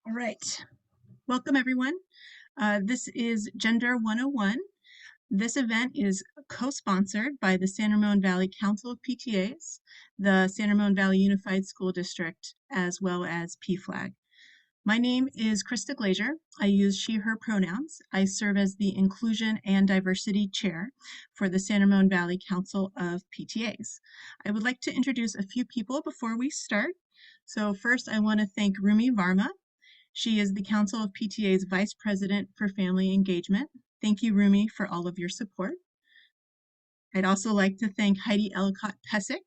All right. Welcome, everyone. This is Gender 101. This event is co-sponsored by the San Ramon Valley Council of PTAs, the San Ramon Valley Unified School District, as well as PFLAG. My name is Krista Glazier. I use she, her pronouns. I serve as the Inclusion and Diversity Chair for the San Ramon Valley Council of PTAs. I would like to introduce a few people before we start. So first, I want to thank Rumi Varma. She is the Council of PTA's Vice President for Family Engagement. Thank you, Rumi, for all of your support. I'd also like to thank Heidi Ellicott-Pesic.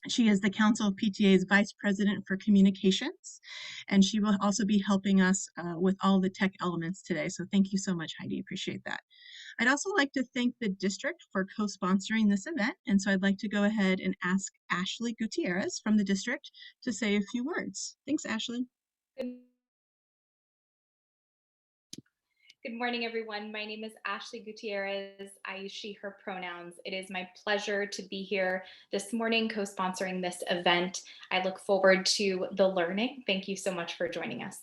She is the Council of PTA's Vice President for Communications, and she will also be helping us with all the tech elements today. So thank you so much, Heidi. Appreciate that. I'd also like to thank the district for co-sponsoring this event, and so I'd like to go ahead and ask Ashley Gutierrez from the district to say a few words. Thanks, Ashley. Good morning, everyone. My name is Ashley Gutierrez. I use she, her pronouns. It is my pleasure to be here this morning co-sponsoring this event. I look forward to the learning. Thank you so much for joining us.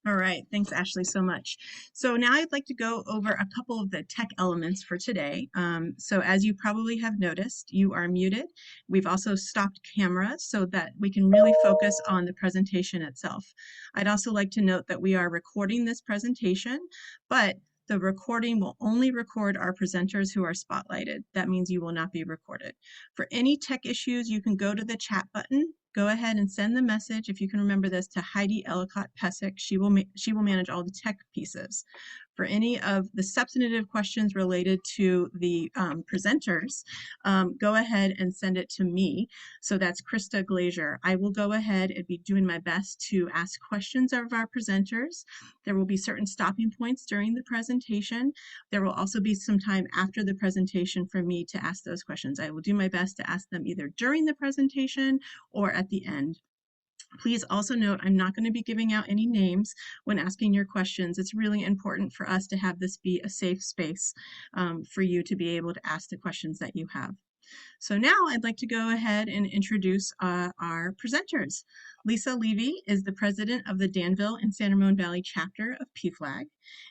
All right, thanks Ashley so much. So now I'd like to go over a couple of the tech elements for today. So as you probably have noticed, you are muted. We've also stopped cameras so that we can really focus on the presentation itself. I'd also like to note that we are recording this presentation, but the recording will only record our presenters who are spotlighted. That means you will not be recorded. For any tech issues, you can go to the chat button. Go ahead and send the message, if you can remember this, to Heidi Ellicott-Pesic. She will manage all the tech pieces. For any of the substantive questions related to the presenters, go ahead and send it to me. So that's Krista Glazier. I will go ahead and be doing my best to ask questions of our presenters. There will be certain stopping points during the presentation. There will also be some time after the presentation for me to ask those questions. I will do my best to ask them either during the presentation or at the end. Please also note, I'm not going to be giving out any names when asking your questions. It's really important for us to have this be a safe space for you to be able to ask the questions that you have. So now I'd like to go ahead and introduce our presenters. Lisa Levy is the president of the Danville and San Ramon Valley chapter of PFLAG,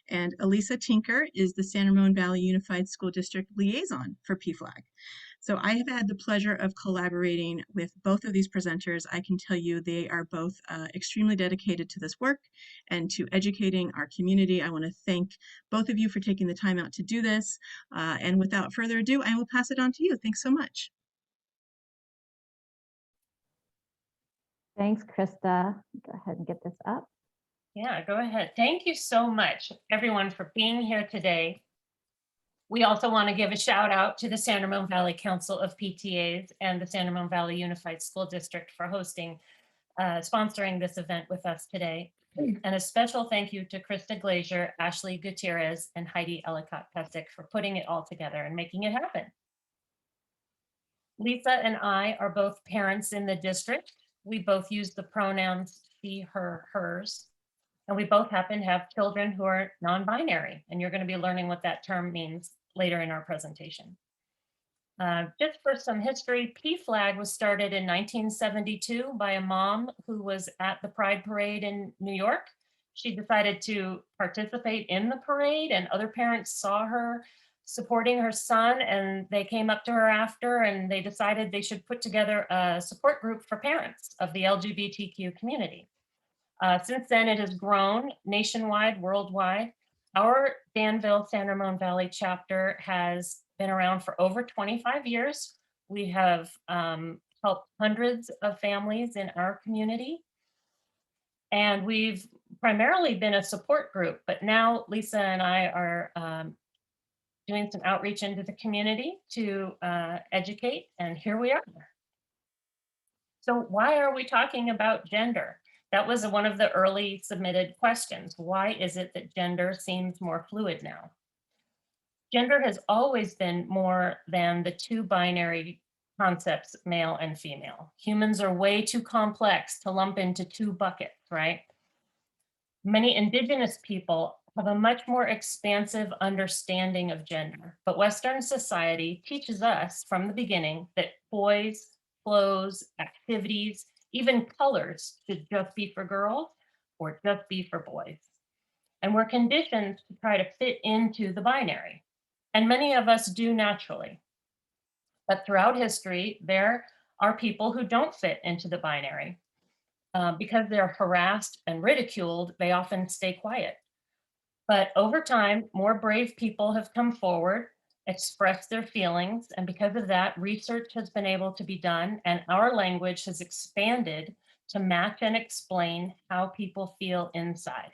and Elisa Tinker is the San Ramon Valley Unified School District liaison for PFLAG. So I have had the pleasure of collaborating with both of these presenters. I can tell you they are both extremely dedicated to this work and to educating our community. I want to thank both of you for taking the time out to do this. And without further ado, I will pass it on to you. Thanks so much. Thanks, Krista. Go ahead and get this up. Yeah, go ahead. Thank you so much, everyone, for being here today. We also want to give a shout out to the San Ramon Valley Council of PTAs and the San Ramon Valley Unified School District for sponsoring this event with us today. And a special thank you to Krista Glazier, Ashley Gutierrez, and Heidi Ellicott-Pesic for putting it all together and making it happen. Lisa and I are both parents in the district. We both use the pronouns she, her, hers. And we both happen to have children who are non-binary, and you're going to be learning what that term means later in our presentation. Just for some history, PFLAG was started in 1972 by a mom who was at the Pride Parade in New York. She decided to participate in the parade, and other parents saw her supporting her son, and they came up to her after, and they decided they should put together a support group for parents of the LGBTQ community. Since then, it has grown nationwide, worldwide. Our Danville-San Ramon Valley chapter has been around for over 25 years. We have helped hundreds of families in our community. And we've primarily been a support group, but now Lisa and I are doing some outreach into the community to educate, and here we are. So why are we talking about gender? That was one of the early submitted questions. Why is it that gender seems more fluid now? Gender has always been more than the two binary concepts, male and female. Humans are way too complex to lump into two buckets, right? Many Indigenous people have a much more expansive understanding of gender, but Western society teaches us from the beginning that boys, clothes, activities, Even colors should just be for girls or just be for boys. And we're conditioned to try to fit into the binary. And many of us do naturally. But throughout history, there are people who don't fit into the binary. Because they're harassed and ridiculed, they often stay quiet. But over time, more brave people have come forward, expressed their feelings, and because of that, research has been able to be done, and our language has expanded to match and explain how people feel inside.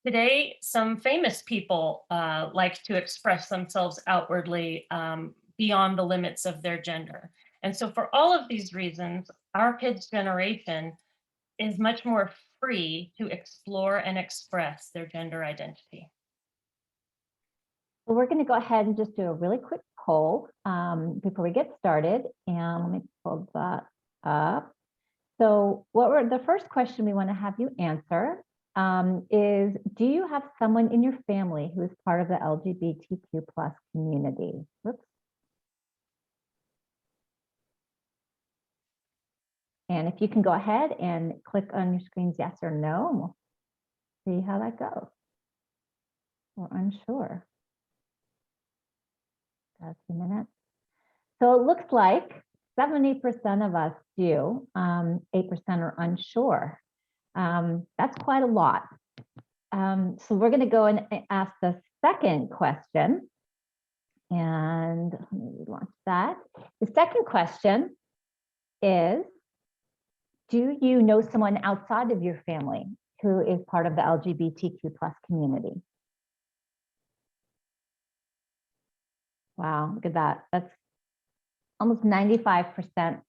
Today, some famous people like to express themselves outwardly beyond the limits of their gender. And so for all of these reasons, our kids' generation is much more free to explore and express their gender identity. So we're going to go ahead and just do a really quick poll before we get started. And let me pull that up. So the first question we want to have you answer is, do you have someone in your family who is part of the LGBTQ plus community? Whoops. And if you can go ahead and click on your screens, yes or no, and we'll see how that goes. We're unsure. Got a few minutes. So it looks like 70% of us do, 8% are unsure. That's quite a lot. So we're going to go and ask the second question. And let me launch that. The second question is, do you know someone outside of your family who is part of the LGBTQ plus community? Wow, look at that. That's almost 95%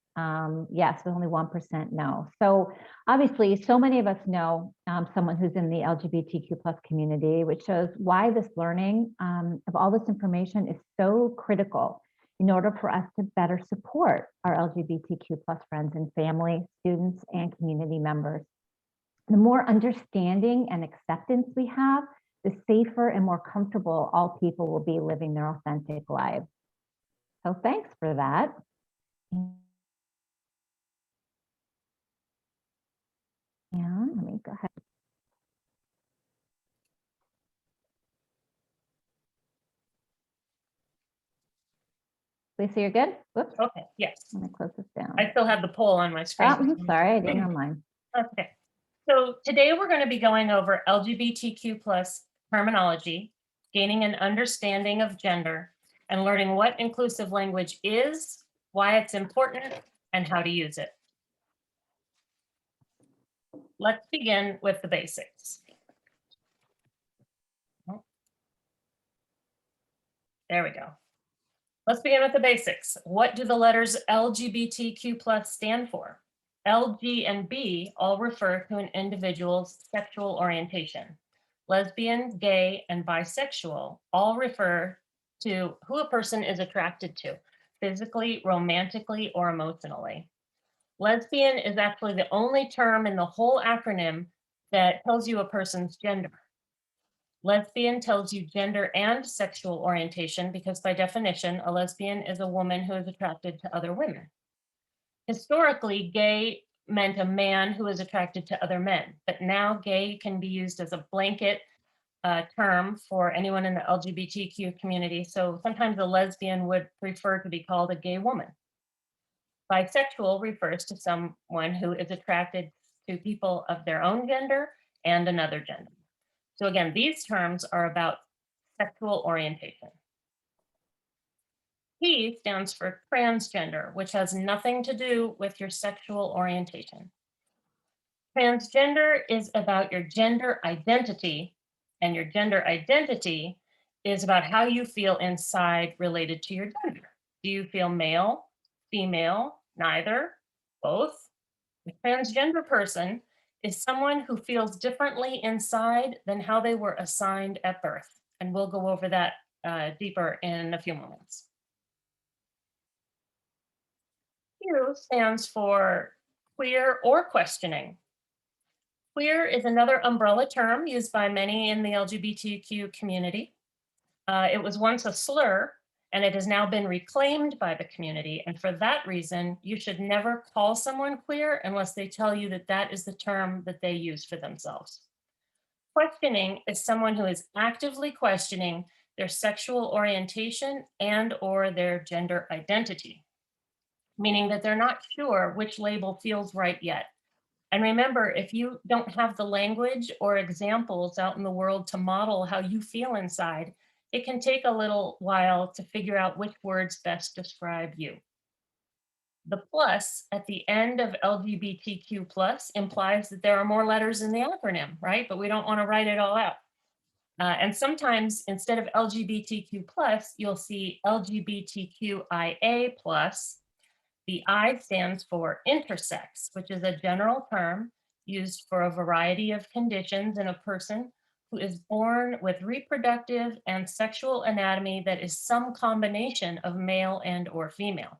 yes, with only 1% no. So obviously, so many of us know someone who's in the LGBTQ plus community, which shows why this learning of all this information is so critical in order for us to better support our LGBTQ plus friends and family, students, and community members. The more understanding and acceptance we have, the safer and more comfortable all people will be living their authentic lives. So thanks for that. And let me go ahead. Lisa, you're good? Whoops. Okay, yes. I'm gonna close this down. I still have the poll on my screen. Oh, I'm sorry, I didn't know mine. Okay. So today we're going to be going over LGBTQ plus terminology, gaining an understanding of gender, and learning what inclusive language is, why it's important, and how to use it. Let's begin with the basics. There we go. Let's begin with the basics. What do the letters LGBTQ plus stand for? L, G, and B all refer to an individual's sexual orientation. Lesbian, gay, and bisexual all refer to who a person is attracted to, physically, romantically, or emotionally. Lesbian is actually the only term in the whole acronym that tells you a person's gender. Lesbian tells you gender and sexual orientation because by definition, a lesbian is a woman who is attracted to other women. Historically, gay meant a man who is attracted to other men, but now gay can be used as a blanket term for anyone in the LGBTQ community. So sometimes a lesbian would prefer to be called a gay woman. Bisexual refers to someone who is attracted to people of their own gender and another gender. So again, these terms are about sexual orientation. T stands for transgender, which has nothing to do with your sexual orientation. Transgender is about your gender identity, and your gender identity is about how you feel inside related to your gender. Do you feel male, female, neither, both? A transgender person is someone who feels differently inside than how they were assigned at birth. And we'll go over that deeper in a few moments. Q stands for queer or questioning. Queer is another umbrella term used by many in the LGBTQ community. It was once a slur, and it has now been reclaimed by the community. And for that reason, you should never call someone queer unless they tell you that that is the term that they use for themselves. Questioning is someone who is actively questioning their sexual orientation and/or their gender identity, meaning that they're not sure which label feels right yet. And remember, if you don't have the language or examples out in the world to model how you feel inside, it can take a little while to figure out which words best describe you. The plus at the end of LGBTQ plus implies that there are more letters in the acronym, right? But we don't want to write it all out. And sometimes instead of LGBTQ plus, you'll see LGBTQIA plus. The I stands for intersex, which is a general term used for a variety of conditions in a person who is born with reproductive and sexual anatomy that is some combination of male and or female.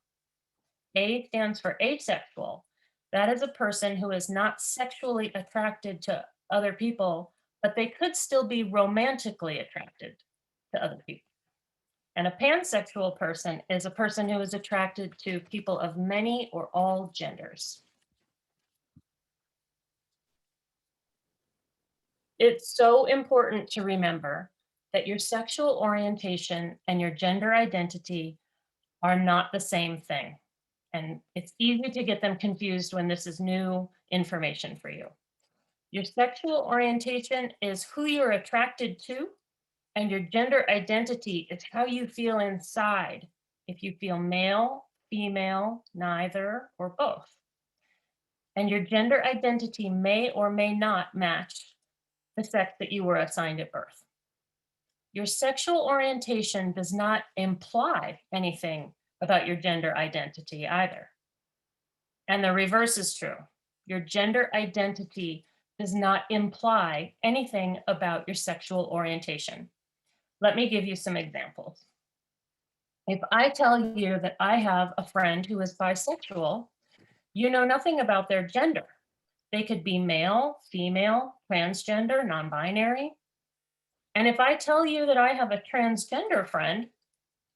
A stands for asexual. That is a person who is not sexually attracted to other people, but they could still be romantically attracted to other people. And a pansexual person is a person who is attracted to people of many or all genders. It's so important to remember that your sexual orientation and your gender identity are not the same thing. And it's easy to get them confused when this is new information for you. Your sexual orientation is who you're attracted to, and your gender identity is how you feel inside, if you feel male, female, neither, or both. And your gender identity may or may not match the sex that you were assigned at birth. Your sexual orientation does not imply anything about your gender identity either. And the reverse is true. Your gender identity does not imply anything about your sexual orientation. Let me give you some examples. If I tell you that I have a friend who is bisexual, you know nothing about their gender. They could be male, female, transgender, non-binary. And if I tell you that I have a transgender friend,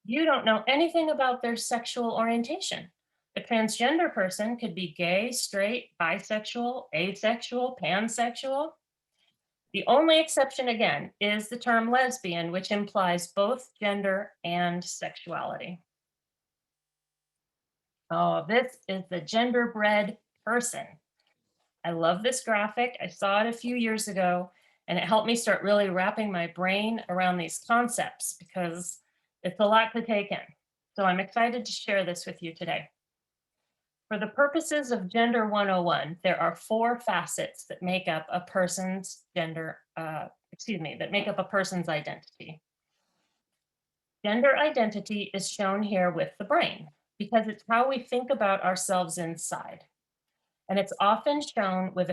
you don't know anything about their sexual orientation. A transgender person could be gay, straight, bisexual, asexual, pansexual. The only exception, again, is the term lesbian, which implies both gender and sexuality. Oh, this is the genderbread person. I love this graphic. I saw it a few years ago, and it helped me start really wrapping my brain around these concepts because it's a lot to take in. So I'm excited to share this with you today. For the purposes of Gender 101, there are 4 facets that make up a person's that make up a person's identity. Gender identity is shown here with the brain because it's how we think about ourselves inside. And it's often shown with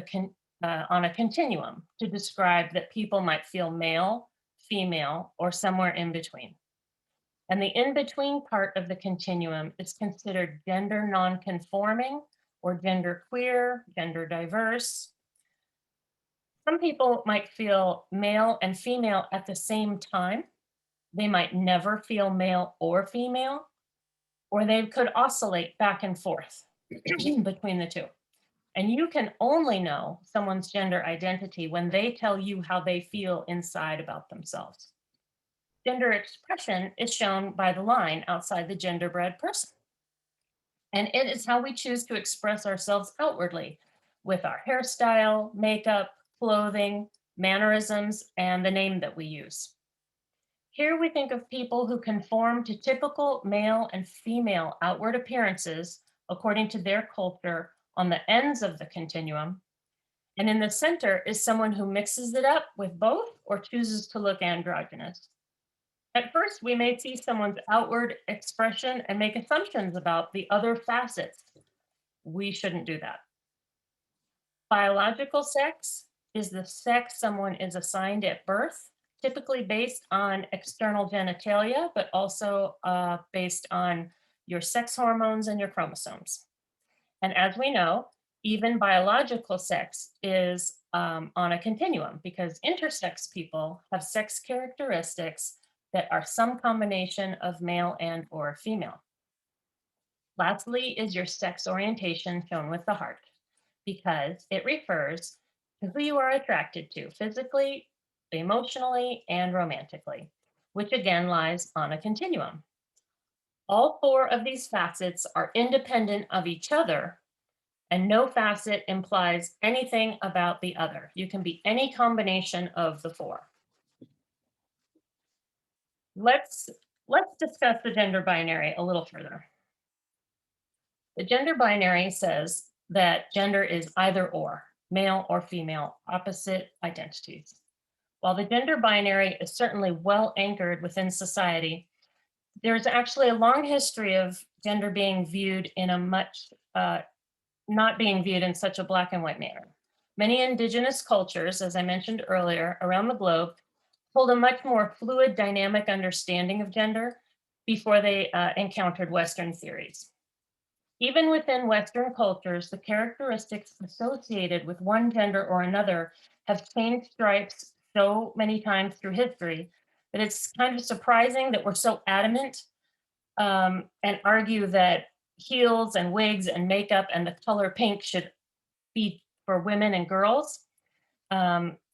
on a continuum to describe that people might feel male, female, or somewhere in between. And the in-between part of the continuum is considered gender non-conforming or gender queer, gender diverse. Some people might feel male and female at the same time. They might never feel male or female, or they could oscillate back and forth between the two. And you can only know someone's gender identity when they tell you how they feel inside about themselves. Gender expression is shown by the line outside the genderbread person. And it is how we choose to express ourselves outwardly with our hairstyle, makeup, clothing, mannerisms, and the name that we use. Here we think of people who conform to typical male and female outward appearances according to their culture on the ends of the continuum. And in the center is someone who mixes it up with both or chooses to look androgynous. At first, we may see someone's outward expression and make assumptions about the other facets. We shouldn't do that. Biological sex is the sex someone is assigned at birth, typically based on external genitalia, but also based on your sex hormones and your chromosomes. And as we know, even biological sex is on a continuum because intersex people have sex characteristics that are some combination of male and or female. Lastly is your sex orientation shown with the heart, because it refers to who you are attracted to physically, emotionally, and romantically, which again lies on a continuum. All four of these facets are independent of each other, and no facet implies anything about the other. You can be any combination of the four. Let's discuss the gender binary a little further. The gender binary says that gender is either or, male or female, opposite identities. While the gender binary is certainly well anchored within society, there's actually a long history of gender being viewed in a much, not being viewed in such a black and white manner. Many indigenous cultures, as I mentioned earlier, around the globe, hold a much more fluid, dynamic understanding of gender before they encountered Western theories. Even within Western cultures, the characteristics associated with one gender or another have changed stripes so many times through history that it's kind of surprising that we're so adamant and argue that heels and wigs and makeup and the color pink should be for women and girls.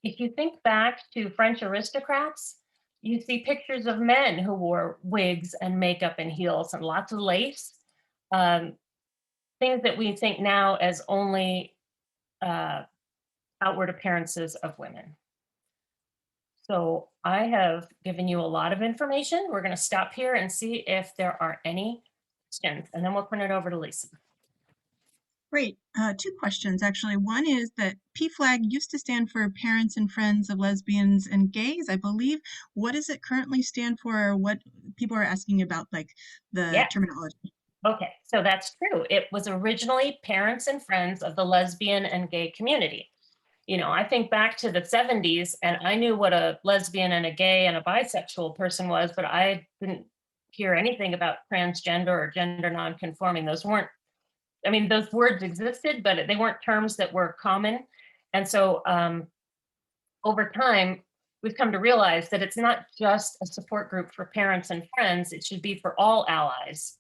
If you think back to French aristocrats, you see pictures of men who wore wigs and makeup and heels and lots of lace. Things that we think now as only outward appearances of women. So I have given you a lot of information. We're going to stop here and see if there are any questions, and then we'll turn it over to Lisa. Great. Two questions, actually. One is that PFLAG used to stand for Parents and Friends of Lesbians and Gays, I believe. What does it currently stand for? Or what people are asking about, like the terminology. Okay, so that's true. It was originally Parents and Friends of the Lesbian and Gay Community. You know, I think back to the 70s and I knew what a lesbian and a gay and a bisexual person was, but I didn't hear anything about transgender or gender nonconforming. Those weren't, I mean, those words existed, but they weren't terms that were common. And so over time, we've come to realize that it's not just a support group for parents and friends, it should be for all allies.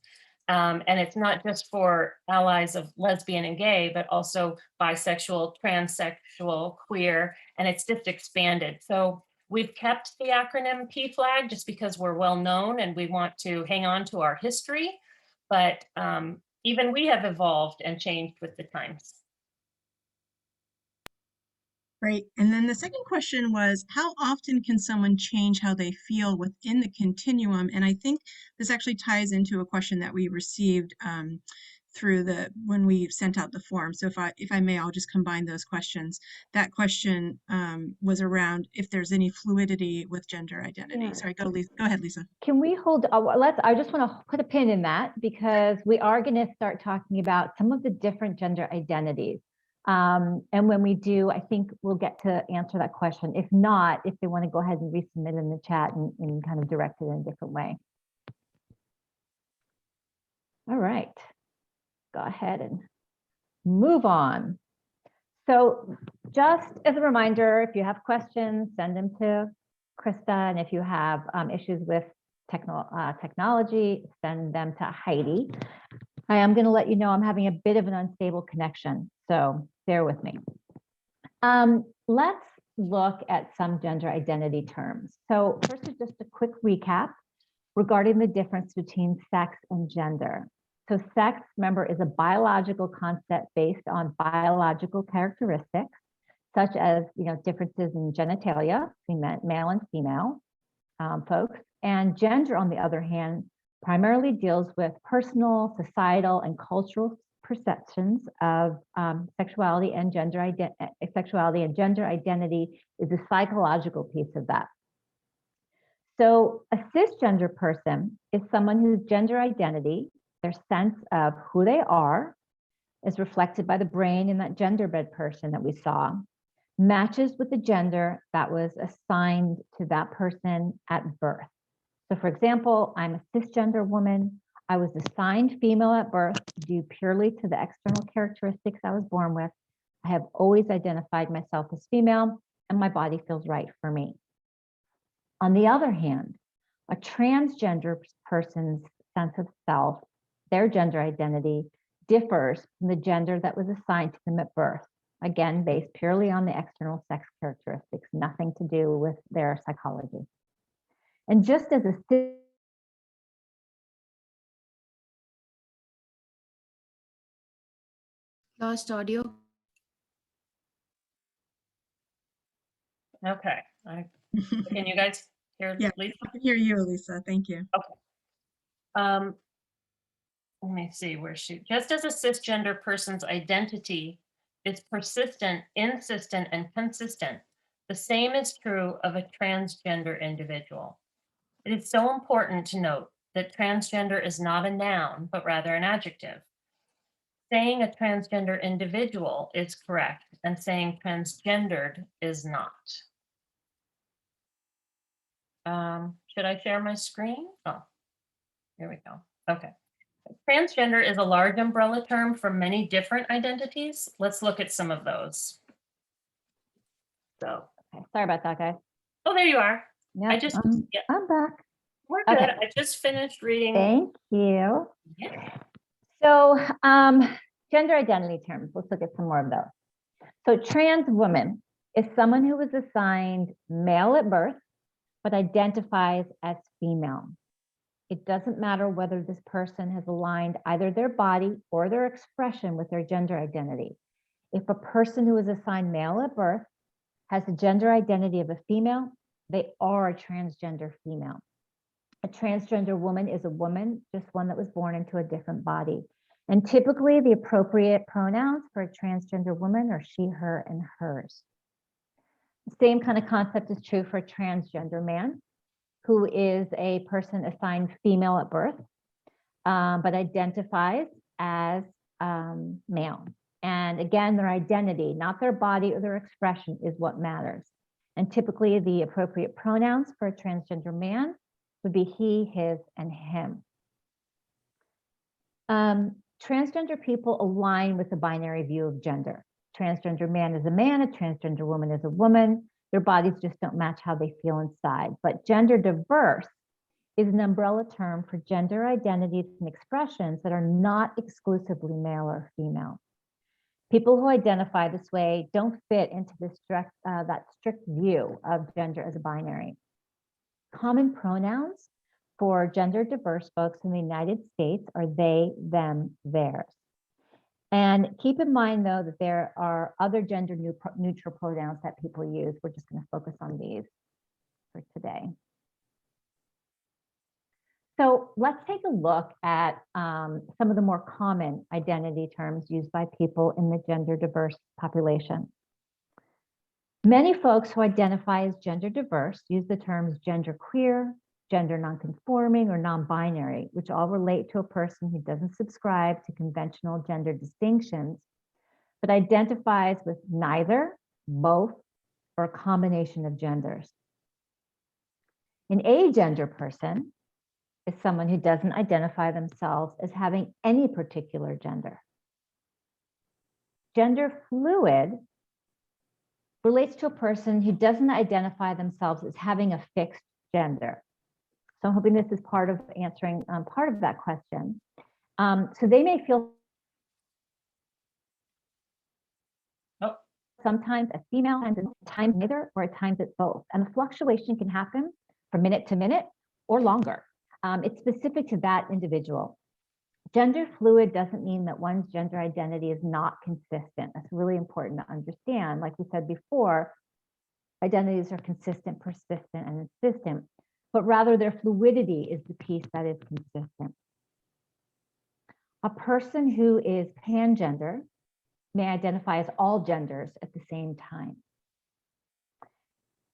And it's not just for allies of lesbian and gay, but also bisexual, transsexual, queer, and it's just expanded. So we've kept the acronym PFLAG just because we're well known and we want to hang on to our history, but even we have evolved and changed with the times. Great. And then the second question was, how often can someone change how they feel within the continuum? And I think this actually ties into a question that we received through when we sent out the form. So if I may, I'll just combine those questions. That question was around if there's any fluidity with gender identity. Yeah. Sorry, go ahead, Lisa. Can we hold, I just want to put a pin in that because we are going to start talking about some of the different gender identities. And when we do, I think we'll get to answer that question. If not, if they want to go ahead and resubmit in the chat and kind of direct it in a different way. All right, go ahead and move on. So just as a reminder, if you have questions, send them to Krista. And if you have issues with technology, send them to Heidi. I am going to let you know I'm having a bit of an unstable connection, so bear with me. Let's look at some gender identity terms. So first is just a quick recap regarding the difference between sex and gender. So sex, remember, is a biological concept based on biological characteristics, such as differences in genitalia between male and female folks. And gender, on the other hand, primarily deals with personal, societal, and cultural perceptions of sexuality and gender identity. Sexuality and gender identity is a psychological piece of that. So a cisgender person is someone whose gender identity, their sense of who they are, is reflected by the brain in that genderbread person that we saw, matches with the gender that was assigned to that person at birth. So for example, I'm a cisgender woman. I was assigned female at birth due purely to the external characteristics I was born with. I have always identified myself as female and my body feels right for me. On the other hand, A transgender person's sense of self, their gender identity, differs from the gender that was assigned to them at birth. Again, based purely on the external sex characteristics, nothing to do with their psychology. And just as a Lost audio. Okay. Can you guys hear Yeah, Lisa? I can hear you, Elisa. Thank you. Let me see where just as a cisgender person's identity is persistent, insistent, and consistent, the same is true of a transgender individual. It is so important to note that transgender is not a noun, but rather an adjective. Saying a transgender individual is correct, and saying transgendered is not. Should I share my screen? Oh, here we go. Okay. Transgender is a large umbrella term for many different identities. Let's look at some of those. So, okay, sorry about that, guys. oh, there you are. Yeah, I just, yeah, I'm back. we're good. Okay. I just finished reading. Thank you. Yeah. So, gender identity terms. Let's look at some more of those. So, trans woman is someone who was assigned male at birth, but identifies as female. It doesn't matter whether this person has aligned either their body or their expression with their gender identity. If a person who is assigned male at birth has the gender identity of a female, they are a transgender female. A transgender woman is a woman, just one that was born into a different body. And typically the appropriate pronouns for a transgender woman are she, her, and hers. The same kind of concept is true for a transgender man, who is a person assigned female at birth, but identifies as male. And again, their identity, not their body or their expression, is what matters. And typically the appropriate pronouns for a transgender man would be he, his, and him. Transgender people align with the binary view of gender. Transgender man is a man, a transgender woman is a woman. Their bodies just don't match how they feel inside. But gender diverse is an umbrella term for gender identities and expressions that are not exclusively male or female. People who identify this way don't fit into this that strict view of gender as a binary. Common pronouns for gender diverse folks in the United States are they, them, theirs. And keep in mind, though, that there are other gender neutral pronouns that people use. We're just going to focus on these for today. So let's take a look at some of the more common identity terms used by people in the gender diverse population. Many folks who identify as gender diverse use the terms genderqueer, gender nonconforming, or non-binary, which all relate to a person who doesn't subscribe to conventional gender distinctions, but identifies with neither, both, or a combination of genders. An agender person is someone who doesn't identify themselves as having any particular gender. Gender fluid relates to a person who doesn't identify themselves as having a fixed gender. So I'm hoping this is part of answering part of that question. So they may feel sometimes a female and at times neither, or at times it's both. And the fluctuation can happen from minute to minute or longer. It's specific to that individual. Gender fluid doesn't mean that one's gender identity is not consistent. That's really important to understand. Like we said before, identities are consistent, persistent, and insistent, but rather their fluidity is the piece that is consistent. A person who is pangender may identify as all genders at the same time.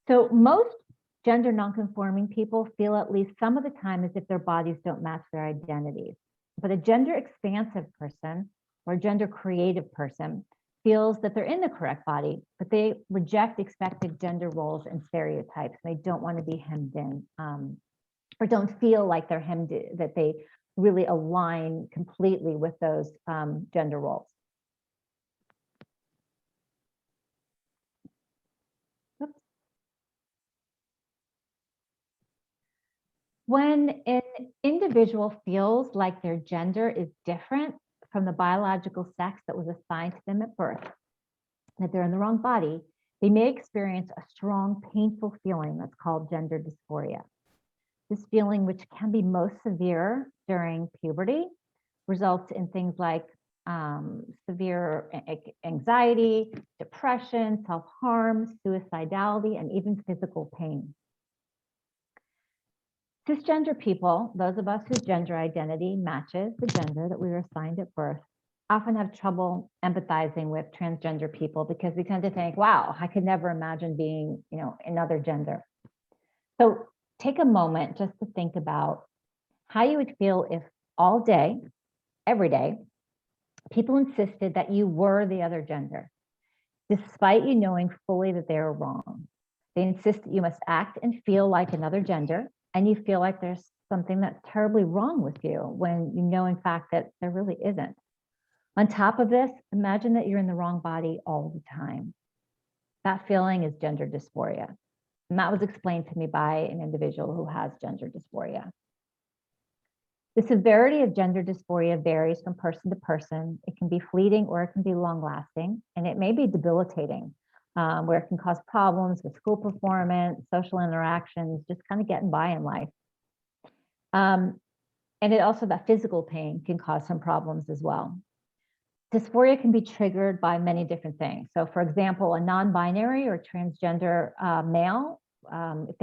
So most gender nonconforming people feel at least some of the time as if their bodies don't match their identities. But a gender expansive person or gender creative person feels that they're in the correct body, but they reject expected gender roles and stereotypes. They don't want to be hemmed in, or don't feel like they're hemmed in, that they really align completely with those gender roles. When an individual feels like their gender is different from the biological sex that was assigned to them at birth, that they're in the wrong body, they may experience a strong, painful feeling that's called gender dysphoria. This feeling, which can be most severe during puberty, results in things like severe anxiety, depression, self-harm, suicidality, and even physical pain. Cisgender people, those of us whose gender identity matches the gender that we were assigned at birth, often have trouble empathizing with transgender people because we tend to think, wow, I could never imagine being, another gender. So take a moment just to think about how you would feel if all day, every day, people insisted that you were the other gender, despite you knowing fully that they were wrong. They insist that you must act and feel like another gender, and you feel like there's something that's terribly wrong with you when you know, in fact, that there really isn't. On top of this, imagine that you're in the wrong body all the time. That feeling is gender dysphoria. And that was explained to me by an individual who has gender dysphoria. The severity of gender dysphoria varies from person to person. It can be fleeting or it can be long lasting, and it may be debilitating, where it can cause problems with school performance, social interactions, just kind of getting by in life. And it also, that physical pain can cause some problems as well. Dysphoria can be triggered by many different things. So for example, a non-binary or transgender male, when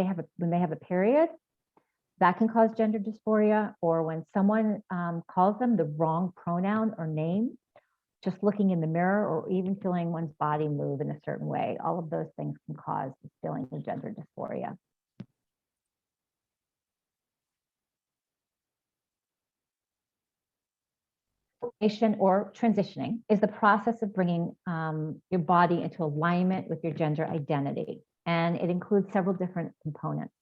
they have a period, that can cause gender dysphoria, or when someone calls them the wrong pronoun or name, just looking in the mirror or even feeling one's body move in a certain way. All of those things can cause this feeling of gender dysphoria. Or transitioning is the process of bringing your body into alignment with your gender identity, and it includes several different components.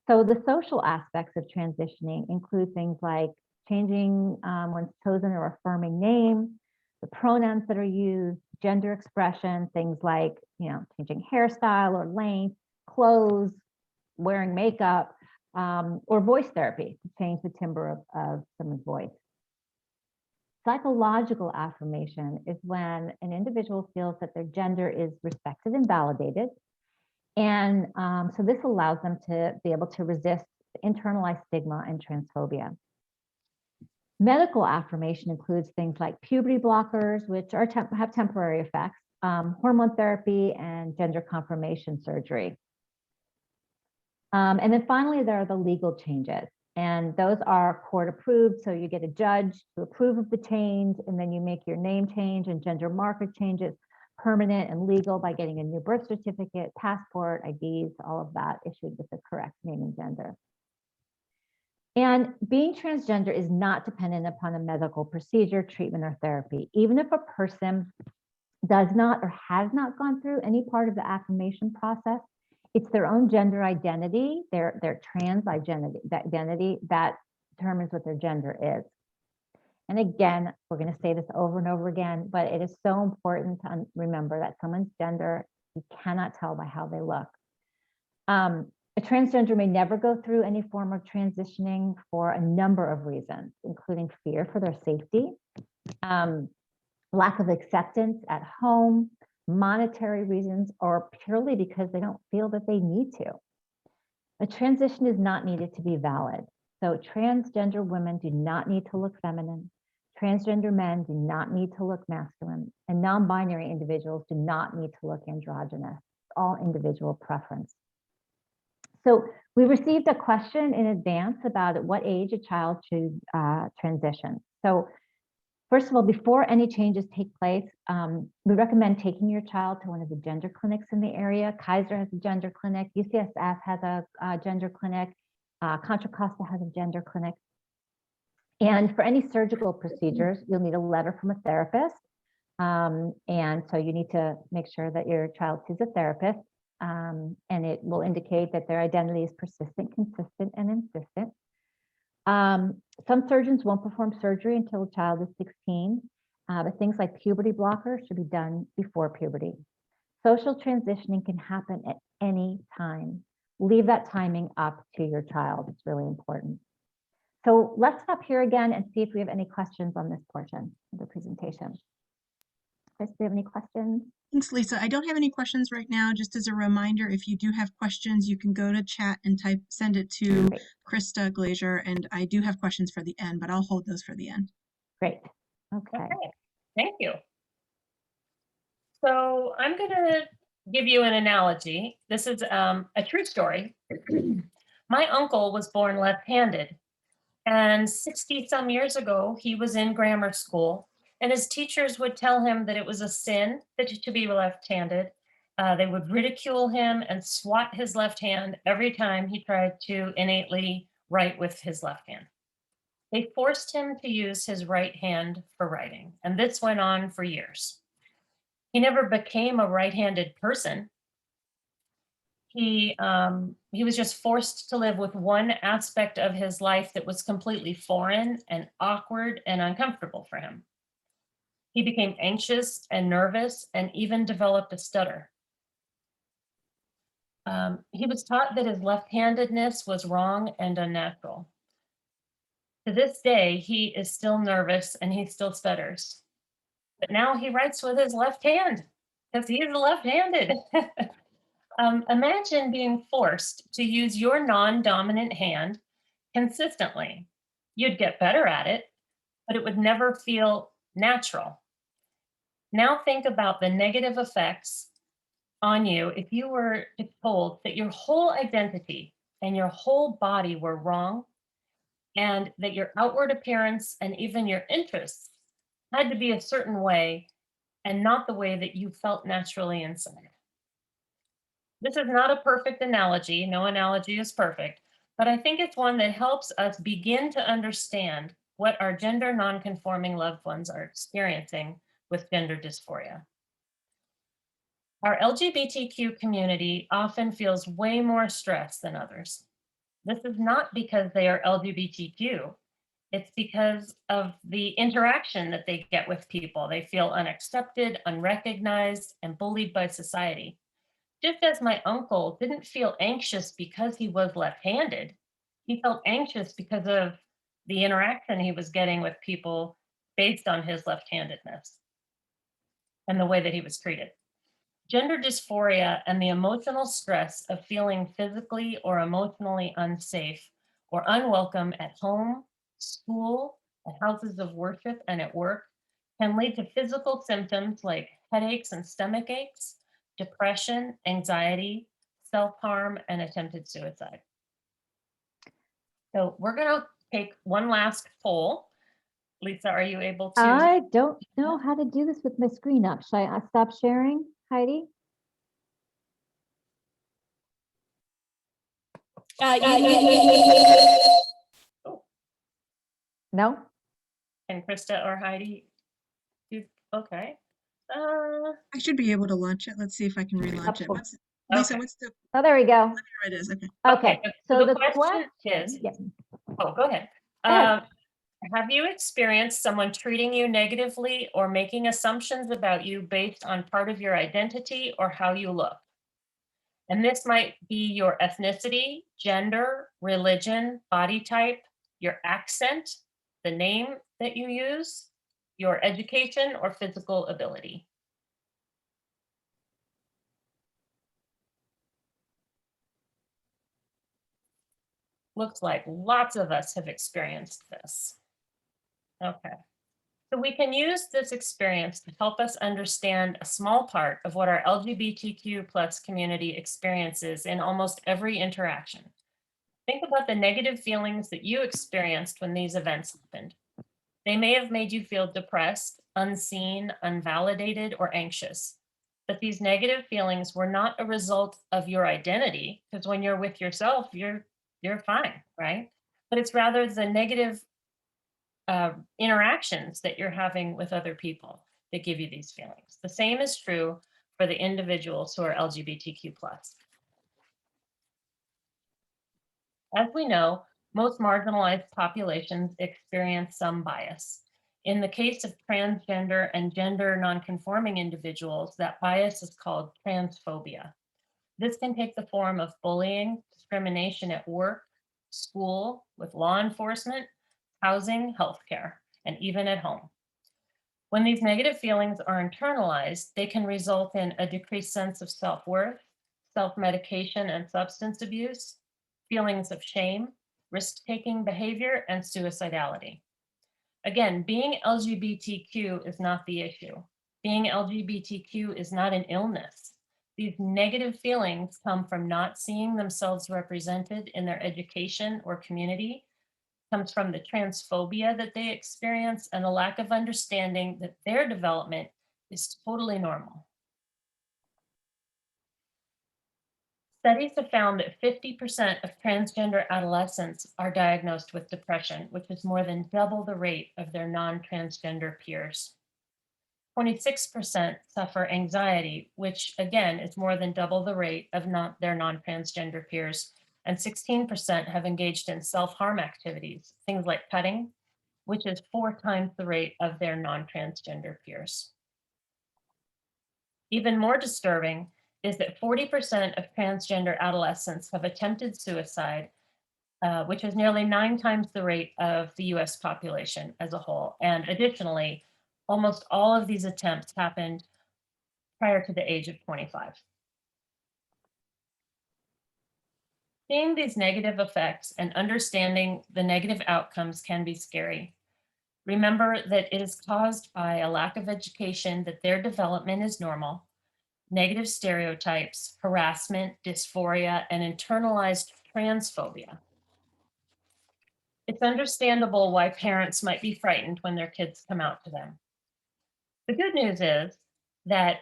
So the social aspects of transitioning include things like changing one's chosen or affirming name, the pronouns that are used, gender expression, things like, changing hairstyle or length, clothes, wearing makeup, or voice therapy to change the timbre of someone's voice. Psychological affirmation is when an individual feels that their gender is respected and validated. And so this allows them to be able to resist internalized stigma and transphobia. Medical affirmation includes things like puberty blockers, which have temporary effects, hormone therapy, and gender confirmation surgery. And then finally, there are the legal changes. And those are court approved. So you get a judge to approve of the change, and then you make your name change and gender marker changes permanent and legal by getting a new birth certificate, passport, IDs, all of that issued with the correct name and gender. And being transgender is not dependent upon a medical procedure, treatment, or therapy. Even if a person does not or has not gone through any part of the affirmation process, it's their own gender identity, their trans identity that determines what their gender is. And again, we're going to say this over and over again, but it is so important to remember that someone's gender, you cannot tell by how they look. A transgender may never go through any form of transitioning for a number of reasons, including fear for their safety, lack of acceptance at home, monetary reasons, or purely because they don't feel that they need to. A transition is not needed to be valid. So transgender women do not need to look feminine. Transgender men do not need to look masculine, and non-binary individuals do not need to look androgynous. It's all individual preference. So we received a question in advance about at what age a child should transition. So first of all, before any changes take place, we recommend taking your child to one of the gender clinics in the area. Kaiser has a gender clinic, UCSF has a gender clinic, Contra Costa has a gender clinic. And for any surgical procedures, you'll need a letter from a therapist. And so you need to make sure that your child sees a therapist, and it will indicate that their identity is persistent, consistent, and insistent. Some surgeons won't perform surgery until a child is 16, but things like puberty blockers should be done before puberty. Social transitioning can happen at any time. leave that timing up to your child. It's really important. So let's stop here again and see if we have any questions on this portion of the presentation. Chris, do you have any questions? Thanks, Lisa. I don't have any questions right now. Just as a reminder, if you do have questions, you can go to chat and send it to Great. Krista Glazier. And I do have questions for the end, but I'll hold those for the end. Great. Okay. Okay, thank you. So I'm going to give you an analogy. This is a true story. My uncle was born left-handed, and 60 some years ago, he was in grammar school, and his teachers would tell him that it was a sin to be left-handed. They would ridicule him and swat his left hand every time he tried to innately write with his left hand. They forced him to use his right hand for writing, and this went on for years. He never became a right-handed person. He was just forced to live with one aspect of his life that was completely foreign and awkward and uncomfortable for him. He became anxious and nervous and even developed a stutter. He was taught that his left-handedness was wrong and unnatural. To this day, he is still nervous and he still stutters. But now he writes with his left hand because he's left-handed. Imagine being forced to use your non-dominant hand consistently. You'd get better at it, but it would never feel natural. Now think about the negative effects on you if you were told that your whole identity and your whole body were wrong, and that your outward appearance and even your interests had to be a certain way and not the way that you felt naturally inside. This is not a perfect analogy. No analogy is perfect, but I think it's one that helps us begin to understand what our gender nonconforming loved ones are experiencing with gender dysphoria. Our LGBTQ community often feels way more stress than others. This is not because they are LGBTQ. It's because of the interaction that they get with people. They feel unaccepted, unrecognized, and bullied by society. Just as my uncle didn't feel anxious because he was left-handed, he felt anxious because of the interaction he was getting with people based on his left-handedness and the way that he was treated. Gender dysphoria and the emotional stress of feeling physically or emotionally unsafe or unwelcome at home, school, at houses of worship, and at work can lead to physical symptoms like headaches and stomach aches, depression, anxiety, self-harm, and attempted suicide. So we're going to take one last poll. Lisa, are you able to? I don't know how to do this with my screen up. Should I stop sharing, Heidi? No? And Krista or Heidi? Okay. I should be able to launch it. Let's see if I can relaunch it. Lisa, Okay. what's the, Oh, there we go. there it is. Okay. Okay. So the question question is, yeah. oh, go ahead. Go ahead. Have you experienced someone treating you negatively or making assumptions about you based on part of your identity or how you look? And this might be your ethnicity, gender, religion, body type, your accent, the name that you use, your education, or physical ability. Looks like lots of us have experienced this. Okay. So we can use this experience to help us understand a small part of what our LGBTQ plus community experiences in almost every interaction. Think about the negative feelings that you experienced when these events happened. They may have made you feel depressed, unseen, unvalidated, or anxious. But these negative feelings were not a result of your identity, because when you're with yourself, you're fine, right? But it's rather the negative interactions that you're having with other people that give you these feelings. The same is true for the individuals who are LGBTQ+. As we know, most marginalized populations experience some bias. In the case of transgender and gender nonconforming individuals, that bias is called transphobia. This can take the form of bullying, discrimination at work, school, with law enforcement, housing, healthcare, and even at home. When these negative feelings are internalized, they can result in a decreased sense of self-worth, self-medication and substance abuse, feelings of shame, risk-taking behavior, and suicidality. Again, being LGBTQ is not the issue. Being LGBTQ is not an illness. These negative feelings come from not seeing themselves represented in their education or community, comes from the transphobia that they experience and a lack of understanding that their development is totally normal. Studies have found that 50% of transgender adolescents are diagnosed with depression, which is more than double the rate of their non-transgender peers. 26% suffer anxiety, which again is more than double the rate of their non-transgender peers. And 16% have engaged in self-harm activities, things like cutting, which is 4 times the rate of their non-transgender peers. Even more disturbing is that 40% of transgender adolescents have attempted suicide, which is nearly 9 times the rate of the US population as a whole. And additionally, almost all of these attempts happened prior to the age of 25. Seeing these negative effects and understanding the negative outcomes can be scary. Remember that it is caused by a lack of education that their development is normal, negative stereotypes, harassment, dysphoria, and internalized transphobia. It's understandable why parents might be frightened when their kids come out to them. The good news is that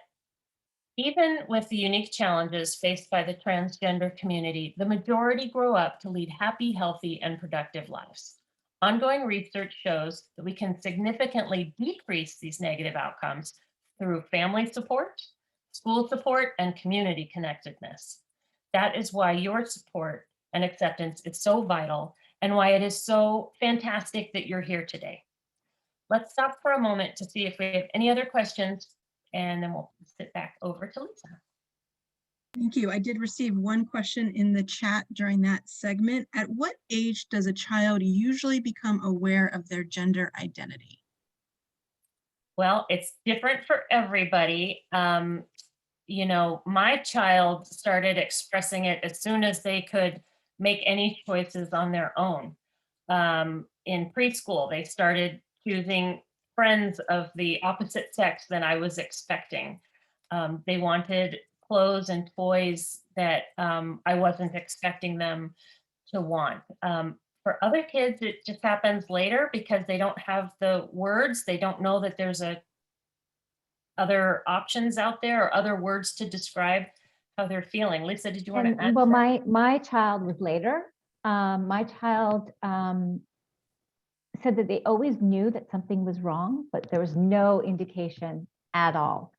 even with the unique challenges faced by the transgender community, the majority grow up to lead happy, healthy, and productive lives. Ongoing research shows that we can significantly decrease these negative outcomes through family support, school support, and community connectedness. That is why your support and acceptance is so vital and why it is so fantastic that you're here today. Let's stop for a moment to see if we have any other questions, and then we'll sit back over to Lisa. Thank you. I did receive one question in the chat during that segment. At what age does a child usually become aware of their gender identity? Well, it's different for everybody. You know, my child started expressing it as soon as they could make any choices on their own. In preschool, they started choosing friends of the opposite sex than I was expecting. They wanted clothes and toys that I wasn't expecting them to want. For other kids, it just happens later because they don't have the words. They don't know that there's other options out there or other words to describe how they're feeling. Lisa, did you want to add? Well, my child was later. My child said that they always knew that something was wrong, but there was no indication at all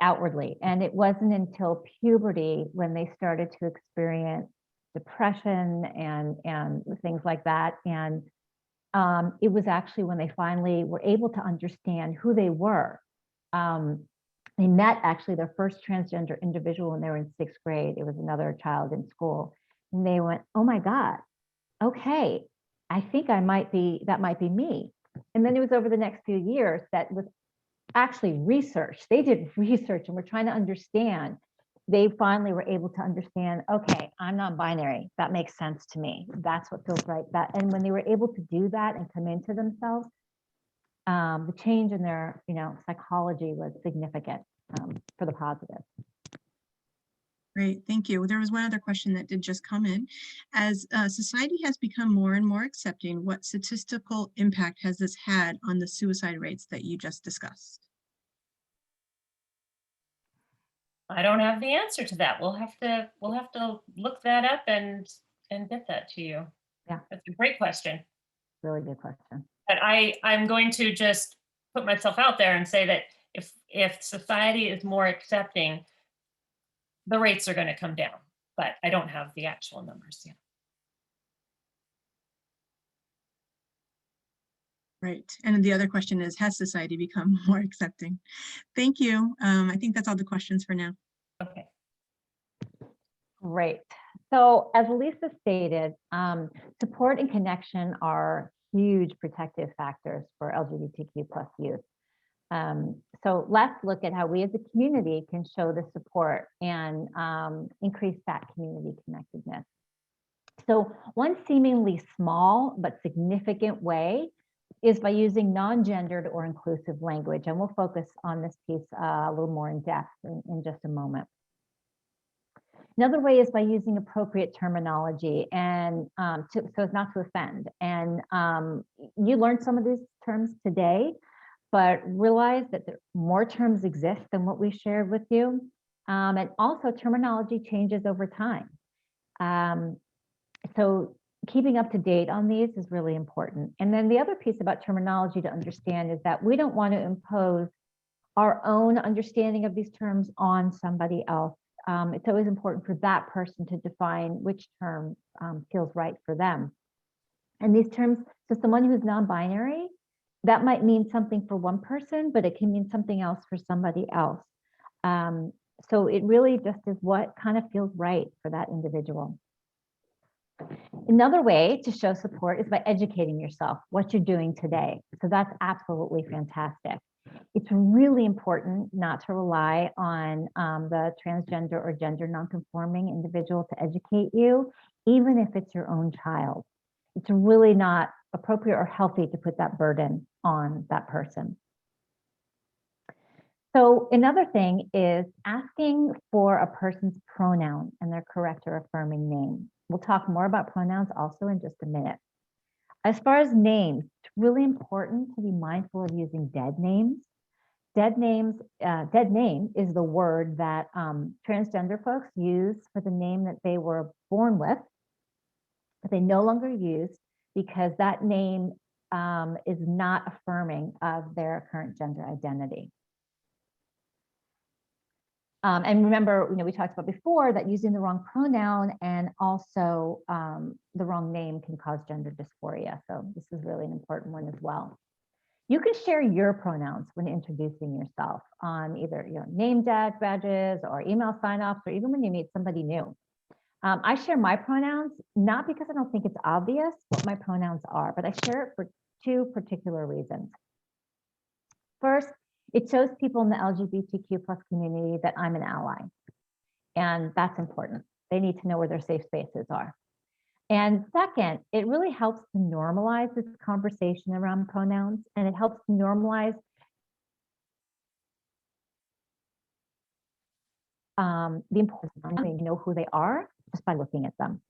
outwardly. And it wasn't until puberty when they started to experience depression and things like that. And it was actually when they finally were able to understand who they were. They met actually their first transgender individual when they were in 6th grade. It was another child in school. And they went, oh my God, okay, I think that might be me. And then it was over the next few years that was actually research. They did research and were trying to understand. They finally were able to understand, okay, I'm non-binary. That makes sense to me. That's what feels right. And when they were able to do that and come into themselves, the change in their, psychology was significant for the positive. Great, thank you. There was one other question that did just come in. As society has become more and more accepting, what statistical impact has this had on the suicide rates that you just discussed? I don't have the answer to that. We'll have to look that up and get that to you. Yeah, that's a great question. Really good question. But I'm going to just put myself out there and say that if society is more accepting, the rates are going to come down, but I don't have the actual numbers yet. Right. And the other question is, has society become more accepting? Thank you. I think that's all the questions for now. Okay. Great. So as Elisa stated, support and connection are huge protective factors for LGBTQ plus youth. So let's look at how we as a community can show the support and increase that community connectedness. So one seemingly small but significant way is by using non-gendered or inclusive language. And we'll focus on this piece a little more in depth in just a moment. Another way is by using appropriate terminology and so as not to offend. And you learned some of these terms today, but realize that more terms exist than what we shared with you. And also terminology changes over time. So keeping up to date on these is really important. And then the other piece about terminology to understand is that we don't want to impose our own understanding of these terms on somebody else. It's always important for that person to define which term feels right for them. And these terms, so someone who's non-binary, that might mean something for one person, but it can mean something else for somebody else. So it really just is what kind of feels right for that individual. Another way to show support is by educating yourself, what you're doing today. So that's absolutely fantastic. It's really important not to rely on the transgender or gender nonconforming individual to educate you, even if it's your own child. It's really not appropriate or healthy to put that burden on that person. So another thing is asking for a person's pronoun and their correct or affirming name. We'll talk more about pronouns also in just a minute. As far as names, it's really important to be mindful of using dead names. Dead name is the word that transgender folks use for the name that they were born with, but they no longer use because that name is not affirming of their current gender identity. And remember, we talked about before that using the wrong pronoun and also the wrong name can cause gender dysphoria. So this is really an important one as well. You can share your pronouns when introducing yourself on either name badges or email sign-offs, or even when you meet somebody new. I share my pronouns, not because I don't think it's obvious what my pronouns are, but I share it for two particular reasons. First, it shows people in the LGBTQ plus community that I'm an ally, and that's important. They need to know where their safe spaces are. And second, it really helps to normalize this conversation around pronouns, and it helps to normalize the importance of knowing who they are just by looking at them.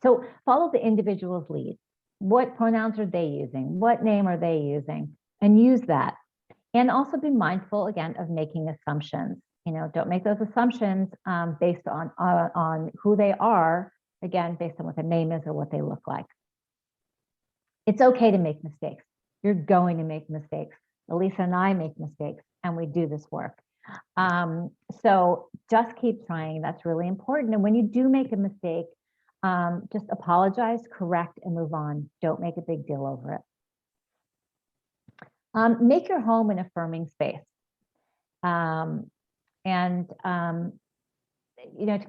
So follow the individual's lead. What pronouns are they using? What name are they using? And use that. And also be mindful, again, of making assumptions. Don't make those assumptions based on who they are, again, based on what their name is or what they look like. It's okay to make mistakes. You're going to make mistakes. Elisa and I make mistakes, and we do this work. So just keep trying. That's really important. And when you do make a mistake, just apologize, correct, and move on. Don't make a big deal over it. Make your home an affirming space. To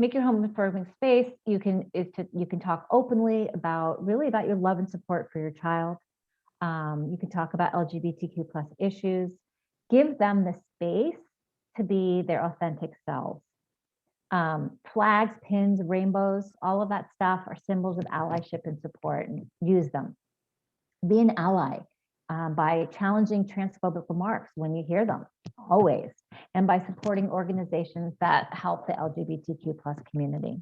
make your home an affirming space, you can talk openly about your love and support for your child. You can talk about LGBTQ plus issues. Give them the space to be their authentic selves. Flags, pins, rainbows, all of that stuff are symbols of allyship and support, and use them. Be an ally. By challenging transphobic remarks when you hear them, always, and by supporting organizations that help the LGBTQ plus community.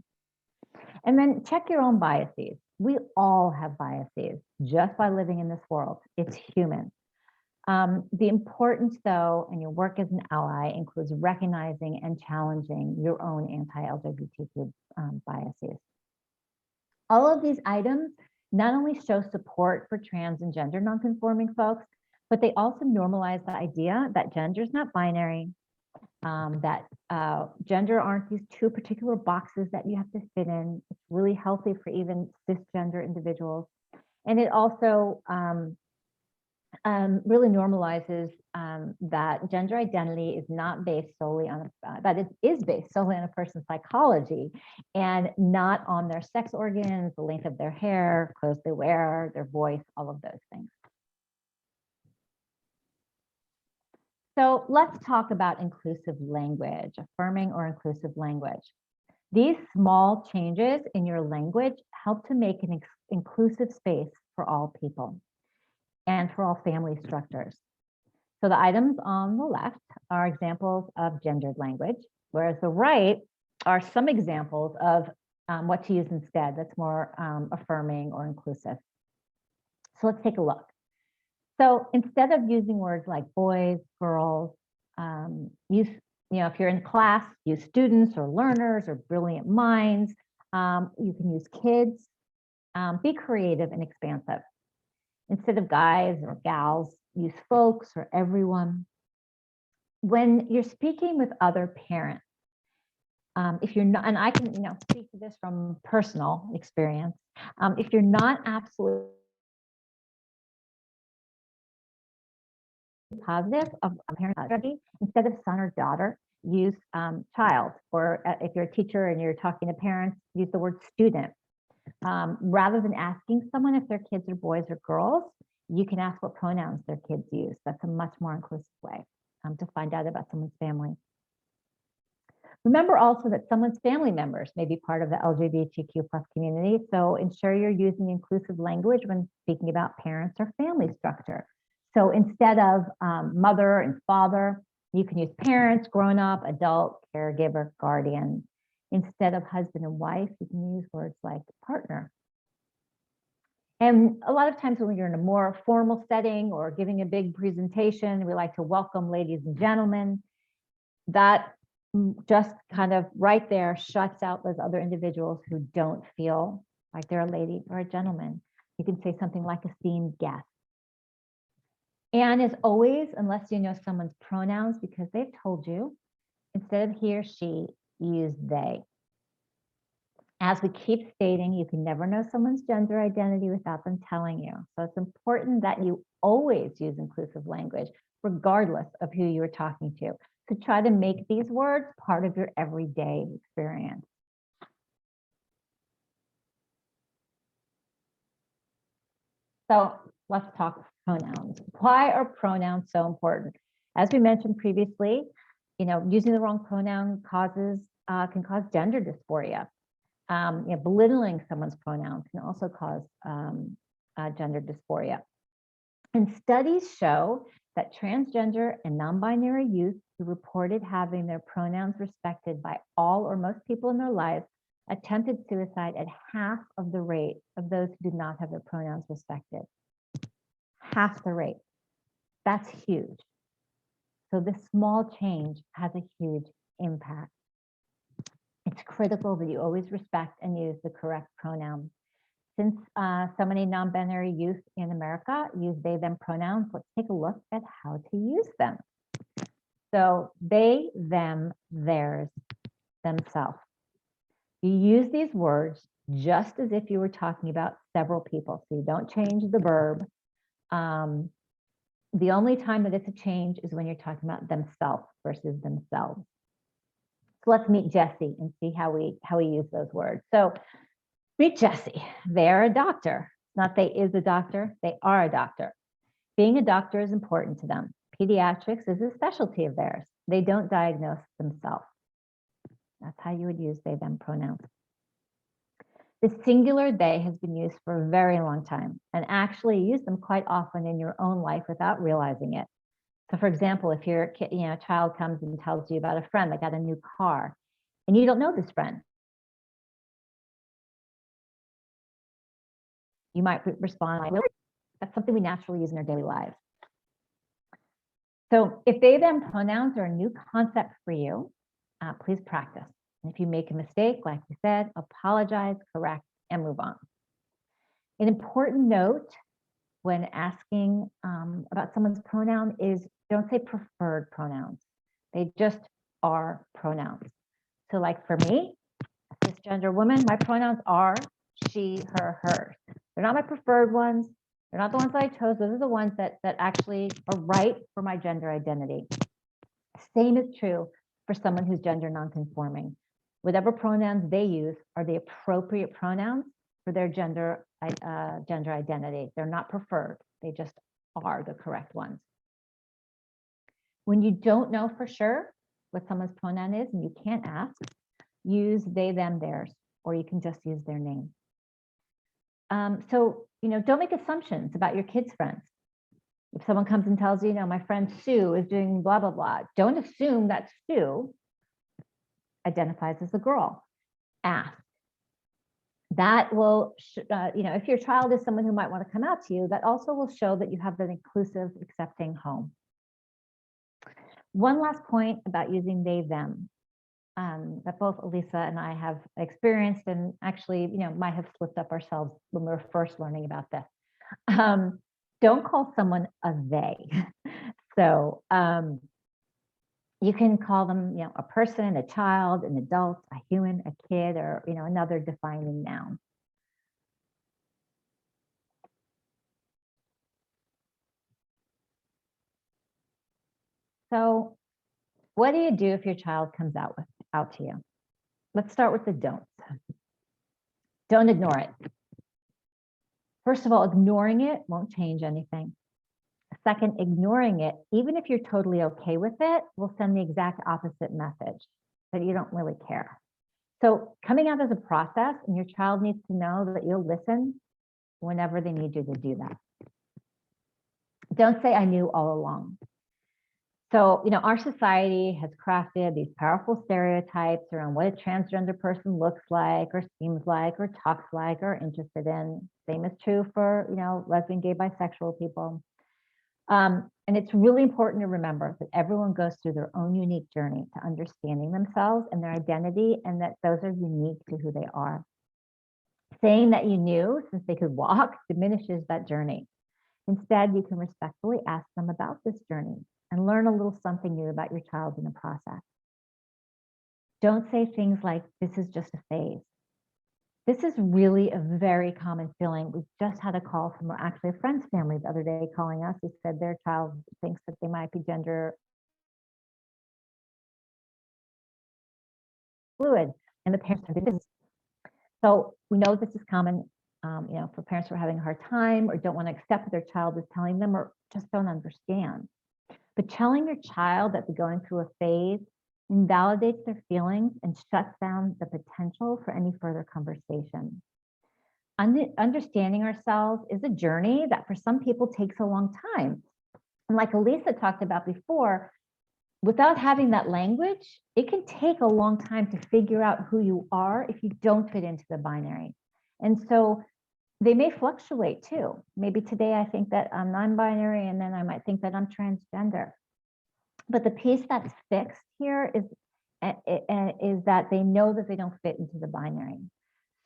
And then check your own biases. We all have biases just by living in this world. It's human. The importance, though, in your work as an ally includes recognizing and challenging your own anti-LGBTQ biases. All of these items not only show support for trans and gender nonconforming folks, but they also normalize the idea that gender is not binary, that gender aren't these two particular boxes that you have to fit in. It's really healthy for even cisgender individuals. And it also really normalizes that gender identity is not based solely on, that it is based solely on a person's psychology and not on their sex organs, the length of their hair, clothes they wear, their voice, all of those things. So let's talk about inclusive language, affirming or inclusive language. These small changes in your language help to make an inclusive space for all people and for all family structures. So the items on the left are examples of gendered language, whereas the right are some examples of what to use instead that's more affirming or inclusive. So let's take a look. So instead of using words like boys, girls, use, if you're in class, use students or learners or brilliant minds. You can use kids. Be creative and expansive. Instead of guys or gals, use folks or everyone. When you're speaking with other parents, if you're not, and I can speak to this from personal experience, if you're not absolutely positive of parent strategy, instead of son or daughter, use child, or if you're a teacher and you're talking to parents, use the word student. Rather than asking someone if their kids are boys or girls, you can ask what pronouns their kids use. That's a much more inclusive way to find out about someone's family. Remember also that someone's family members may be part of the LGBTQ plus community, so ensure you're using inclusive language when speaking about parents or family structure. So instead of mother and father, you can use parents, grown up, adult, caregiver, guardian. Instead of husband and wife, you can use words like partner. And a lot of times when you're in a more formal setting or giving a big presentation, we like to welcome ladies and gentlemen. That just kind of right there shuts out those other individuals who don't feel like they're a lady or a gentleman. You can say something like esteemed guest. And as always, unless you know someone's pronouns because they've told you, instead of he or she, use they. As we keep stating, you can never know someone's gender identity without them telling you. So it's important that you always use inclusive language, regardless of who you're talking to. So try to make these words part of your everyday experience. So let's talk pronouns. Why are pronouns so important? As we mentioned previously, using the wrong pronoun can cause gender dysphoria. Belittling someone's pronouns can also cause gender dysphoria. And studies show that transgender and non-binary youth who reported having their pronouns respected by all or most people in their lives attempted suicide at half of the rate of those who did not have their pronouns respected. Half the rate. That's huge. So this small change has a huge impact. It's critical that you always respect and use the correct pronoun. Since so many non-binary youth in America use they, them pronouns, let's take a look at how to use them. So they, them, theirs, themselves. You use these words just as if you were talking about several people. So you don't change the verb. The only time that it's a change is when you're talking about themselves versus themselves. So let's meet Jesse and see how we use those words. So meet Jesse. They're a doctor. Not they is a doctor, they are a doctor. Being a doctor is important to them. Pediatrics is a specialty of theirs. They don't diagnose themselves. That's how you would use they, them pronouns. The singular they has been used for a very long time, and actually use them quite often in your own life without realizing it. So for example, if your kid, a child comes and tells you about a friend that got a new car, and you don't know this friend, you might respond like, really? That's something we naturally use in our daily lives. So if they, them pronouns are a new concept for you, please practice. And if you make a mistake, like we said, apologize, correct, and move on. An important note when asking about someone's pronoun is don't say preferred pronouns. They just are pronouns. So like for me, a cisgender woman, my pronouns are she, her, hers. They're not my preferred ones. They're not the ones that I chose. Those are the ones that actually are right for my gender identity. Same is true for someone who's gender nonconforming. Whatever pronouns they use are the appropriate pronouns for their gender identity. They're not preferred. They just are the correct ones. When you don't know for sure what someone's pronoun is and you can't ask, use they, them, theirs, or you can just use their name. So, don't make assumptions about your kids' friends. If someone comes and tells you, my friend Sue is doing blah, blah, blah, don't assume that Sue identifies as a girl. Ask. That will, if your child is someone who might want to come out to you, that also will show that you have an inclusive, accepting home. One last point about using they, them, that both Elisa and I have experienced and actually, might have slipped up ourselves when we were first learning about this. Don't call someone a they. So you can call them, a person, a child, an adult, a human, a kid, or, another defining noun. So what do you do if your child comes out to you? Let's start with the don'ts. Don't ignore it. First of all, ignoring it won't change anything. Second, ignoring it, even if you're totally okay with it, will send the exact opposite message that you don't really care. So coming out is a process, and your child needs to know that you'll listen whenever they need you to do that. Don't say, I knew all along. So, our society has crafted these powerful stereotypes around what a transgender person looks like, or seems like, or talks like, or interested in. Same is true for, lesbian, gay, bisexual people. And it's really important to remember that everyone goes through their own unique journey to understanding themselves and their identity, and that those are unique to who they are. Saying that you knew since they could walk diminishes that journey. Instead, you can respectfully ask them about this journey and learn a little something new about your child in the process. Don't say things like, this is just a phase. This is really a very common feeling. We just had a call from actually a friend's family the other day calling us who said their child thinks that they might be gender fluid, and the parents are this. So we know this is common, for parents who are having a hard time or don't want to accept what their child is telling them or just don't understand. But telling your child that they're going through a phase invalidates their feelings and shuts down the potential for any further conversation. Understanding ourselves is a journey that for some people takes a long time. And like Elisa talked about before, without having that language, it can take a long time to figure out who you are if you don't fit into the binary. And so they may fluctuate too. Maybe today I think that I'm non-binary, and then I might think that I'm transgender. But the piece that's fixed here is that they know that they don't fit into the binary.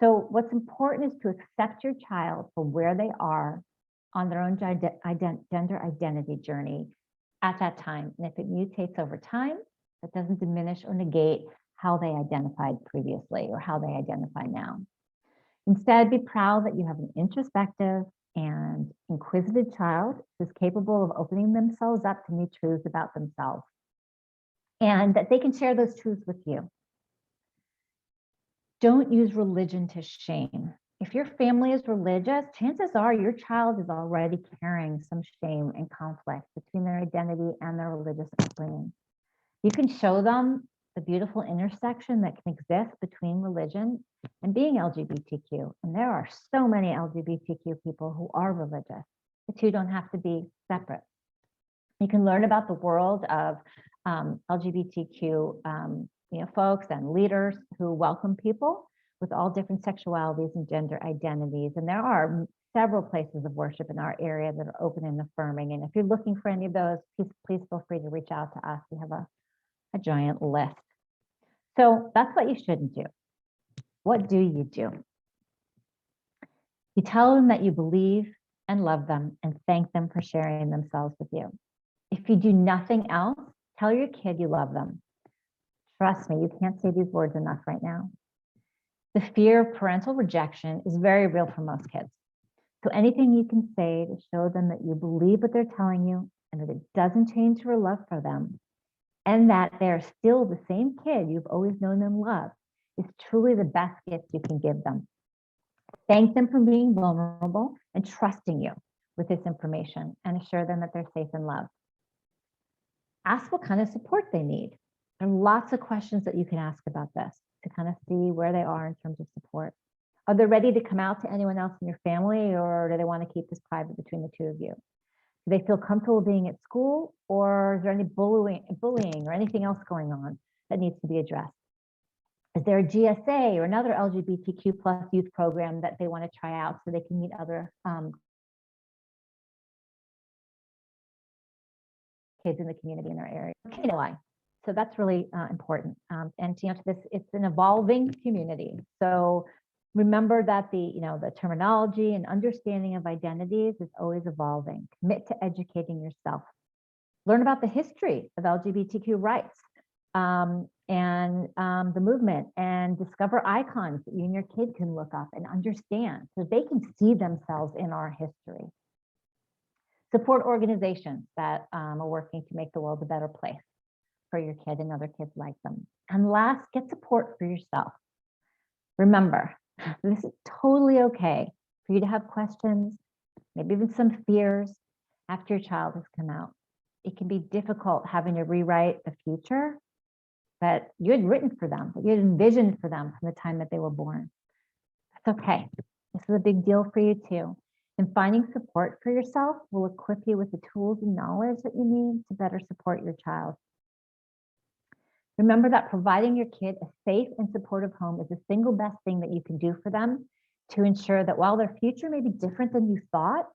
So what's important is to accept your child for where they are on their own gender identity journey at that time. And if it mutates over time, that doesn't diminish or negate how they identified previously or how they identify now. Instead, be proud that you have an introspective and inquisitive child who's capable of opening themselves up to new truths about themselves, and that they can share those truths with you. Don't use religion to shame. If your family is religious, chances are your child is already carrying some shame and conflict between their identity and their religious upbringing. You can show them the beautiful intersection that can exist between religion and being LGBTQ. And there are so many LGBTQ people who are religious. The two don't have to be separate. You can learn about the world of LGBTQ folks and leaders who welcome people with all different sexualities and gender identities. And there are several places of worship in our area that are open and affirming. And if you're looking for any of those, please feel free to reach out to us. We have a giant list. So that's what you shouldn't do. What do? You tell them that you believe and love them and thank them for sharing themselves with you. If you do nothing else, tell your kid you love them. Trust me, you can't say these words enough right now. The fear of parental rejection is very real for most kids. So anything you can say to show them that you believe what they're telling you and that it doesn't change your love for them and that they're still the same kid you've always known them love is truly the best gift you can give them. Thank them for being vulnerable and trusting you with this information and assure them that they're safe and loved. Ask what kind of support they need. There are lots of questions that you can ask about this to kind of see where they are in terms of support. Are they ready to come out to anyone else in your family, or do they want to keep this private between the two of you? Do they feel comfortable being at school, or is there any bullying or anything else going on that needs to be addressed? Is there a GSA or another LGBTQ plus youth program that they want to try out so they can meet other kids in the community in their area? So that's really important. And to this, it's an evolving community. So remember that the terminology and understanding of identities is always evolving. Commit to educating yourself. Learn about the history of LGBTQ rights and the movement, and discover icons that you and your kid can look up and understand so they can see themselves in our history. Support organizations that are working to make the world a better place for your kid and other kids like them. And last, get support for yourself. Remember, this is totally okay for you to have questions, maybe even some fears after your child has come out. It can be difficult having to rewrite the future that you had written for them, that you had envisioned for them from the time that they were born. That's okay. This is a big deal for you too. And finding support for yourself will equip you with the tools and knowledge that you need to better support your child. Remember that providing your kid a safe and supportive home is the single best thing that you can do for them to ensure that while their future may be different than you thought,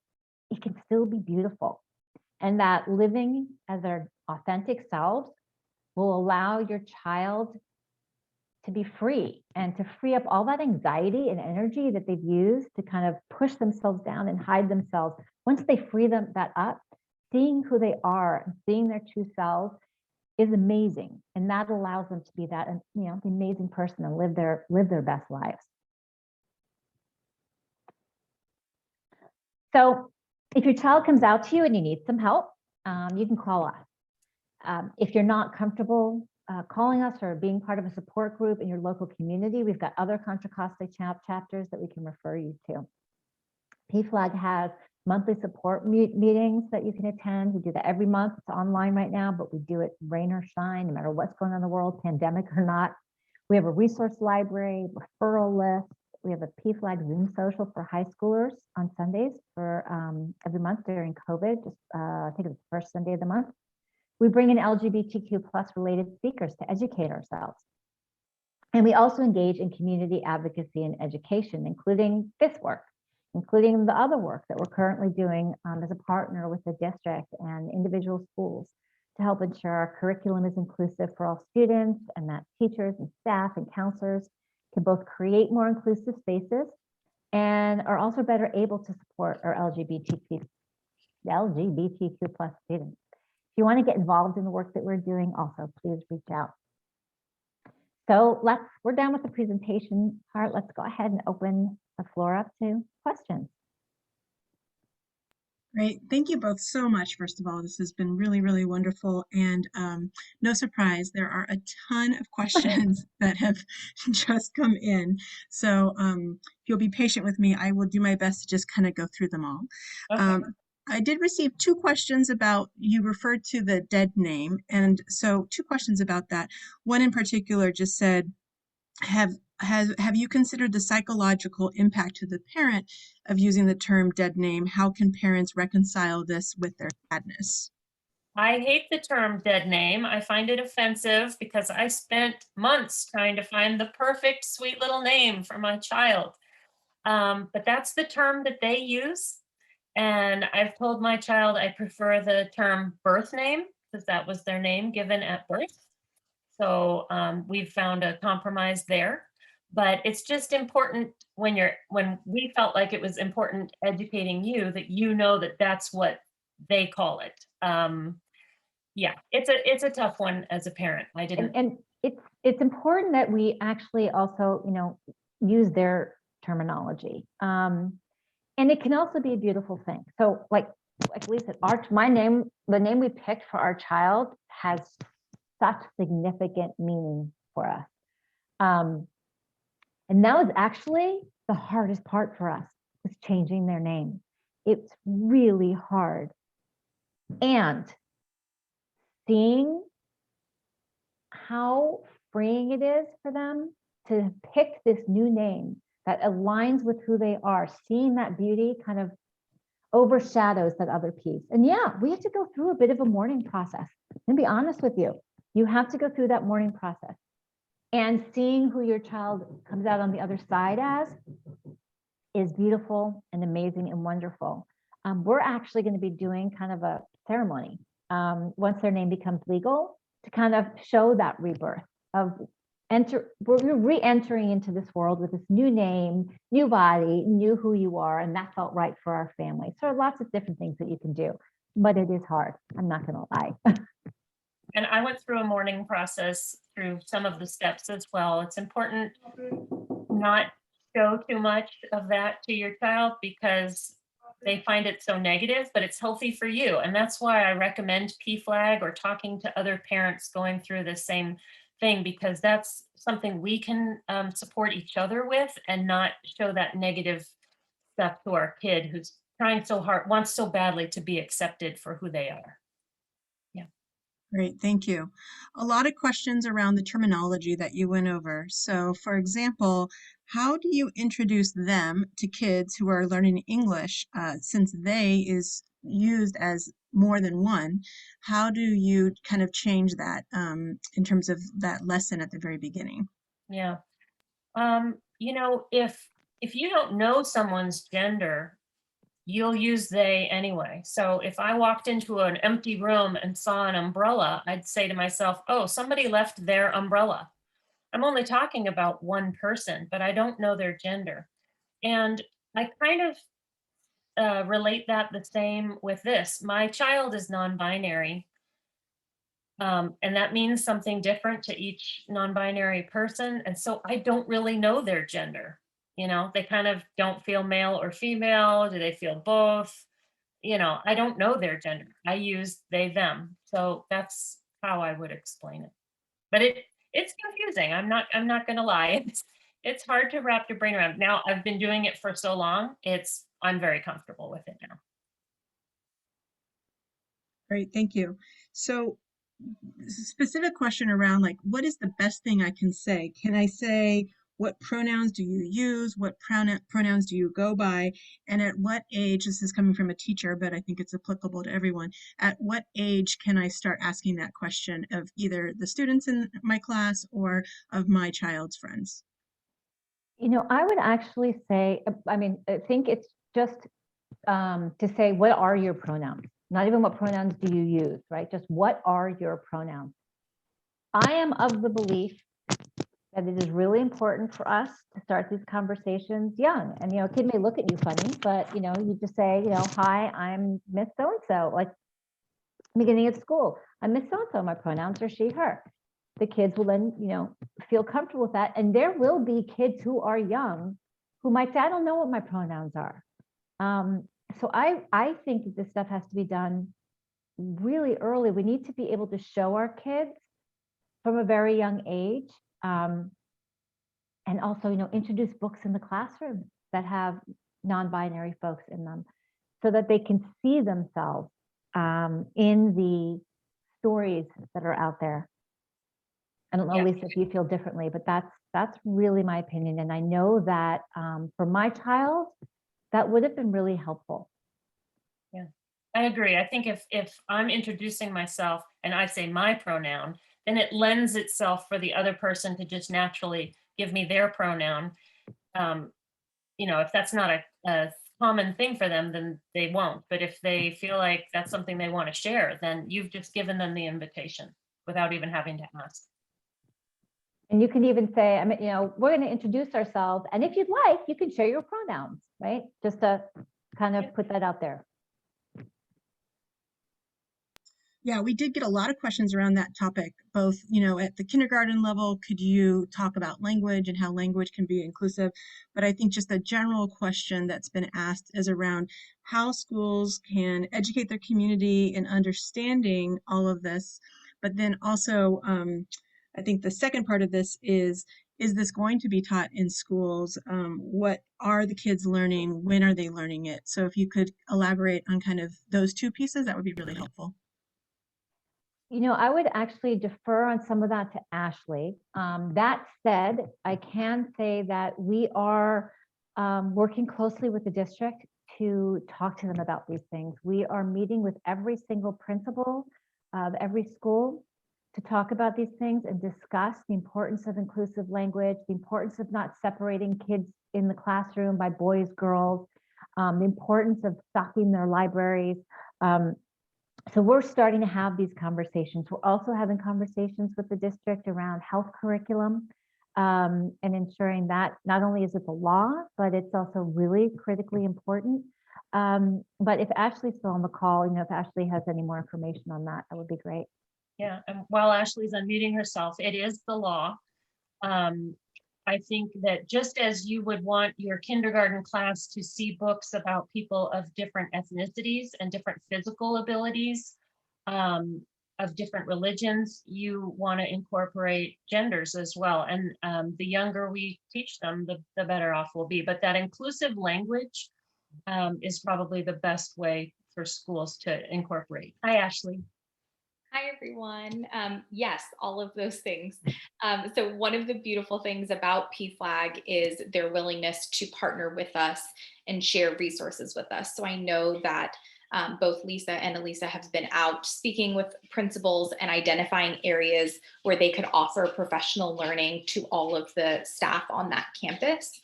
it can still be beautiful. And that living as their authentic selves will allow your child to be free and to free up all that anxiety and energy that they've used to kind of push themselves down and hide themselves. Once they free that up, seeing who they are and seeing their true selves is amazing. And that allows them to be that, the amazing person and live their best lives. So if your child comes out to you and you need some help, you can call us. If you're not comfortable calling us or being part of a support group in your local community, we've got other Contra Costa chapters that we can refer you to. PFLAG has monthly support meetings that you can attend. We do that every month. It's online right now, but we do it rain or shine, no matter what's going on in the world, pandemic or not. We have a resource library, referral list. We have a PFLAG Zoom social for high schoolers on Sundays for every month during COVID. I think it's the first Sunday of the month. We bring in LGBTQ plus related speakers to educate ourselves. And we also engage in community advocacy and education, including this work, including the other work that we're currently doing as a partner with the district and individual schools to help ensure our curriculum is inclusive for all students, and that teachers and staff and counselors can both create more inclusive spaces and are also better able to support our LGBTQ plus students. If you want to get involved in the work that we're doing, also please reach out. So we're done with the presentation part. Let's go ahead and open the floor up to questions. Great. Thank you both so much. First of all, this has been really, really wonderful. And no surprise, there are a ton of questions that have just come in. So if you'll be patient with me, I will do my best to just kind of go through them all. Okay. I did receive 2 questions about, you referred to the dead name. And so 2 questions about that. One in particular just said, have you considered the psychological impact to the parent of using the term dead name? How can parents reconcile this with their sadness? I hate the term dead name. I find it offensive because I spent months trying to find the perfect sweet little name for my child. But that's the term that they use. And I've told my child I prefer the term birth name because that was their name given at birth. So we've found a compromise there. But it's just important when we felt like it was important educating you that you know that that's what they call it. Yeah, it's a tough one as a parent. I didn't. And it's important that we actually also use their terminology. And it can also be a beautiful thing. So like Lisa, my name, the name we picked for our child has such significant meaning for us. And that was actually the hardest part for us, was changing their name. It's really hard. And seeing how freeing it is for them to pick this new name that aligns with who they are, seeing that beauty kind of overshadows that other piece. And yeah, we have to go through a bit of a mourning process. And be honest with you, you have to go through that mourning process. And seeing who your child comes out on the other side as is beautiful and amazing and wonderful. We're actually going to be doing kind of a ceremony once their name becomes legal to kind of show that rebirth of we're re-entering into this world with this new name, new body, new who you are, and that felt right for our family. So lots of different things that you can do, but it is hard. I'm not going to lie. And I went through a mourning process through some of the steps as well. It's important not show too much of that to your child because they find it so negative, but it's healthy for you. And that's why I recommend PFLAG or talking to other parents going through the same thing, because that's something we can support each other with and not show that negative stuff to our kid who's trying so hard, wants so badly to be accepted for who they are. Great, thank you. A lot of questions around the terminology that you went over. So, for example, how do you introduce them to kids who are learning English since they is used as more than one? How do you kind of change that in terms of that lesson at the very beginning? Yeah. You know, if you don't know someone's gender, you'll use they anyway. So if I walked into an empty room and saw an umbrella, I'd say to myself, oh, somebody left their umbrella. I'm only talking about one person, but I don't know their gender. And I kind of relate that the same with this. My child is non-binary. And that means something different to each non-binary person. And so I don't really know their gender. You know, they kind of don't feel male or female. Do they feel both? You know, I don't know their gender. I use they, them. So that's how I would explain it. But it's confusing. I'm not gonna lie. It's hard to wrap your brain around. Now I've been doing it for so long, I'm very comfortable with it now. Great, thank you. So, specific question around like, what is the best thing I can say? Can I say, what pronouns do you use? What pronouns do you go by? And at what age, this is coming from a teacher, but I think it's applicable to everyone. At what age can I start asking that question of either the students in my class or of my child's friends? You know, I would actually say, I mean, I think it's just to say, what are your pronouns? Not even what pronouns do you use, right? Just what are your pronouns? I am of the belief that it is really important for us to start these conversations young. And, you know, a kid may look at you funny, but, you know, you just say, you know, hi, I'm Miss So-and-so, like beginning of school. I'm Miss So-and-so, my pronouns are she, her. The kids will then, you know, feel comfortable with that. And there will be kids who are young who might say, I don't know what my pronouns are. So I think that this stuff has to be done really early. We need to be able to show our kids from a very young age. And also, you know, introduce books in the classroom that have non-binary folks in them so that they can see themselves in the stories that are out there. I don't know, Yeah. Lisa, if you feel differently, but that's really my opinion. And I know that for my child, that would have been really helpful. Yeah, I agree. I think if I'm introducing myself and I say my pronoun, then it lends itself for the other person to just naturally give me their pronoun. You know, if that's not a common thing for them, then they won't. But if they feel like that's something they want to share, then you've just given them the invitation without even having to ask. And you can even say, I mean, you know, we're going to introduce ourselves. And if you'd like, you can share your pronouns, right? Just to kind of put that out there. Yeah, we did get a lot of questions around that topic, both, at the kindergarten level, could you talk about language and how language can be inclusive? But I think just a general question that's been asked is around how schools can educate their community in understanding all of this. But then also, I think the second part of this is this going to be taught in schools? What are the kids learning? When are they learning it? So if you could elaborate on kind of those two pieces, that would be really helpful. I would actually defer on some of that to Ashley. That said, I can say that we are working closely with the district to talk to them about these things. We are meeting with every single principal of every school to talk about these things and discuss the importance of inclusive language, the importance of not separating kids in the classroom by boys, girls, the importance of stocking their libraries. So we're starting to have these conversations. We're also having conversations with the district around health curriculum and ensuring that not only is it the law, but it's also really critically important. But if Ashley's still on the call, if Ashley has any more information on that, that would be great. Yeah, and while Ashley's unmuting herself, it is the law. I think that just as you would want your kindergarten class to see books about people of different ethnicities and different physical abilities, of different religions, you want to incorporate genders as well. And the younger we teach them, the better off we'll be. But that inclusive language is probably the best way for schools to incorporate. Hi, Ashley. Hi, everyone. Yes, all of those things. So one of the beautiful things about PFLAG is their willingness to partner with us and share resources with us. So I know that both Lisa and Elisa have been out speaking with principals and identifying areas where they could offer professional learning to all of the staff on that campus.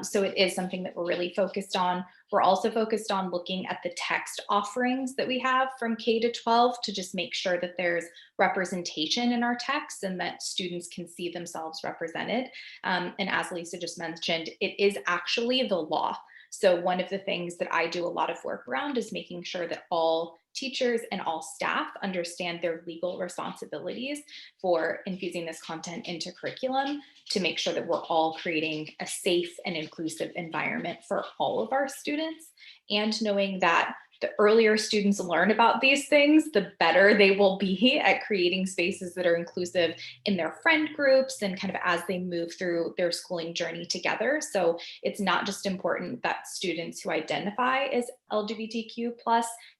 So it is something that we're really focused on. We're also focused on looking at the text offerings that we have from K to 12 to just make sure that there's representation in our text and that students can see themselves represented. And as Lisa just mentioned, it is actually the law. So one of the things that I do a lot of work around is making sure that all teachers and all staff understand their legal responsibilities for infusing this content into curriculum to make sure that we're all creating a safe and inclusive environment for all of our students, and knowing that the earlier students learn about these things, the better they will be at creating spaces that are inclusive in their friend groups and kind of as they move through their schooling journey together. So it's not just important that students who identify as LGBTQ+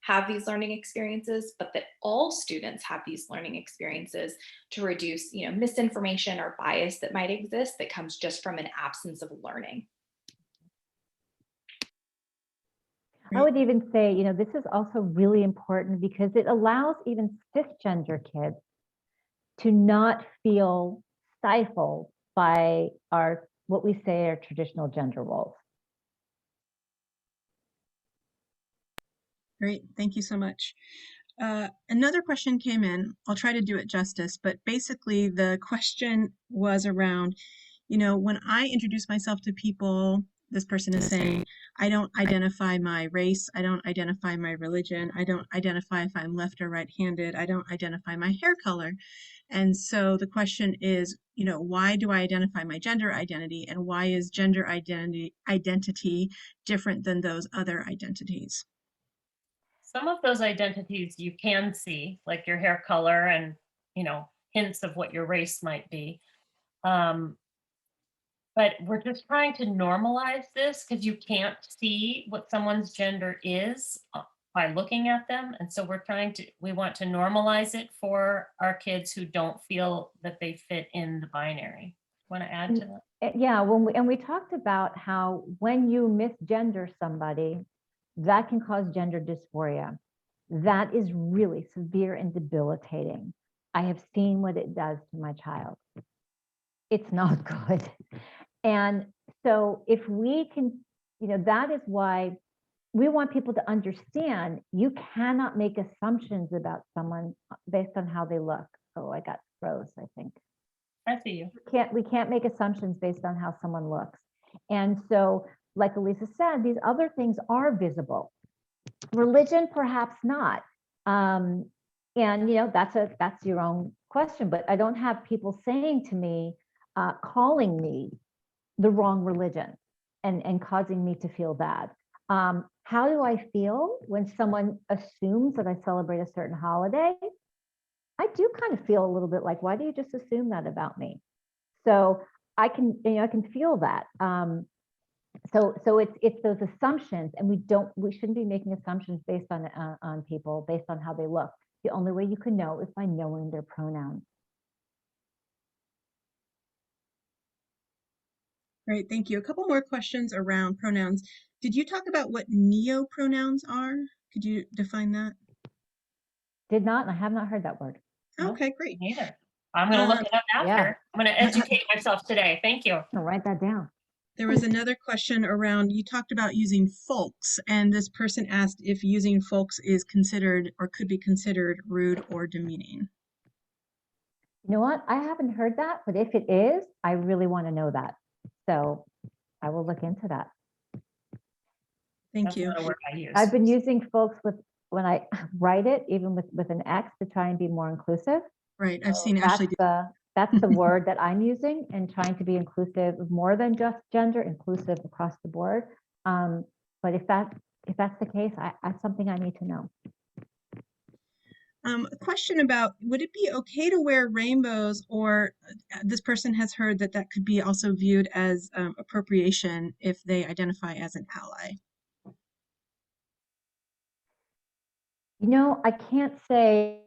have these learning experiences, but that all students have these learning experiences to reduce, misinformation or bias that might exist that comes just from an absence of learning. I would even say, this is also really important because it allows even cisgender kids to not feel stifled by what we say are traditional gender roles. Great, thank you so much. Another question came in. I'll try to do it justice, but basically the question was around, when I introduce myself to people, this person is saying, I don't identify my race, I don't identify my religion, I don't identify if I'm left or right-handed, I don't identify my hair color. And so the question is, why do I identify my gender identity, and why is gender identity different than those other identities? Some of those identities you can see, like your hair color and, hints of what your race might be. But we're just trying to normalize this because you can't see what someone's gender is by looking at them. And so we want to normalize it for our kids who don't feel that they fit in the binary. Want to add to that? Yeah, we talked about how when you misgender somebody, that can cause gender dysphoria. That is really severe and debilitating. I have seen what it does to my child. It's not good. And so if we can, that is why we want people to understand you cannot make assumptions about someone based on how they look. Oh, I got froze, I think. I see you. We can't make assumptions based on how someone looks. And so, like Elisa said, these other things are visible. Religion, perhaps not. And, that's your own question, but I don't have people saying to me, calling me the wrong religion and causing me to feel bad. How do I feel when someone assumes that I celebrate a certain holiday? I do kind of feel a little bit like, why do you just assume that about me? So I can feel that. So it's those assumptions, and we shouldn't be making assumptions based on people based on how they look. The only way you can know is by knowing their pronouns. Great, thank you. A couple more questions around pronouns. Did you talk about what neopronouns are? Could you define that? Did not, and I have not heard that word. Nope, Okay, great. neither. I'm going to look it up after. Yeah. I'm going to educate myself today. Thank you. I'll write that down. There was another question around, you talked about using folks, and this person asked if using folks is considered or could be considered rude or demeaning. You know what? I haven't heard that, but if it is, I really want to know that. So I will look into that. Thank That's you. not a word I use. I've been using folks when I write it, even with an X, to try and be more inclusive. Right, I've So seen Ashley do. that's the word that I'm using, and trying to be inclusive of more than just gender, inclusive across the board. But if that's the case, that's something I need to know. A question about, would it be okay to wear rainbows, or this person has heard that that could be also viewed as appropriation if they identify as an ally? I can't say.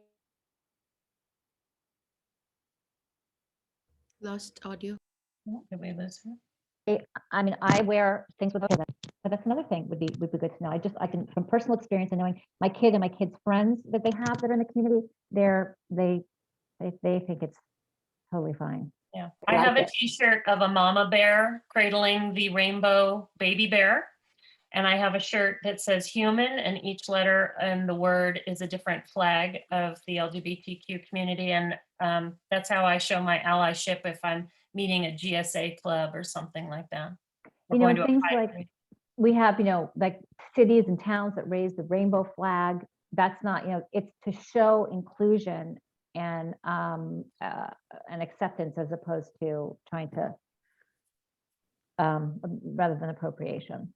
Lost audio. Oh, did we lose her? I mean, I wear things with children, but that's another thing would be good to know. I can, from personal experience and knowing my kid and my kid's friends that they have that are in the community, they think it's totally fine. Yeah, I I like have a it. T-shirt of a mama bear cradling the rainbow baby bear. And I have a shirt that says human, and each letter and the word is a different flag of the LGBTQ community. And that's how I show my allyship if I'm meeting a GSA club or something like that. Or going to a Things pride like parade. we have, like cities and towns that raise the rainbow flag. That's not, it's to show inclusion and acceptance, as opposed to trying to rather than appropriation.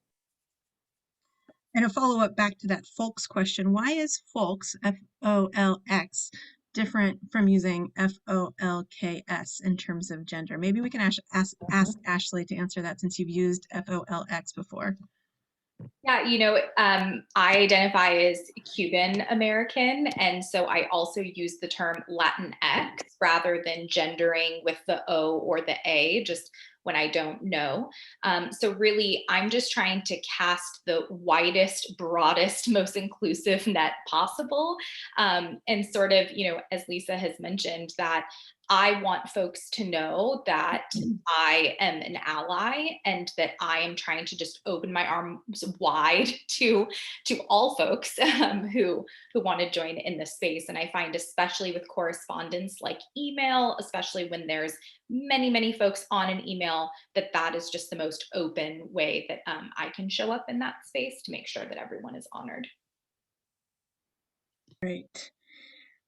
And a follow-up back to that folks question, why is folks, F-O-L-X, different from using F-O-L-K-S in terms of gender? Maybe we can ask Ashley to answer that, since you've used F-O-L-X before. Yeah, I identify as Cuban American, and so I also use the term Latinx rather than gendering with the O or the A, just when I don't know. So really, I'm just trying to cast the widest, broadest, most inclusive net possible. And sort of, as Lisa has mentioned, that I want folks to know that I am an ally, and that I am trying to just open my arms wide to all folks who want to join in this space. And I find, especially with correspondence like email, especially when there's many, many folks on an email, that is just the most open way that I can show up in that space to make sure that everyone is honored. Great.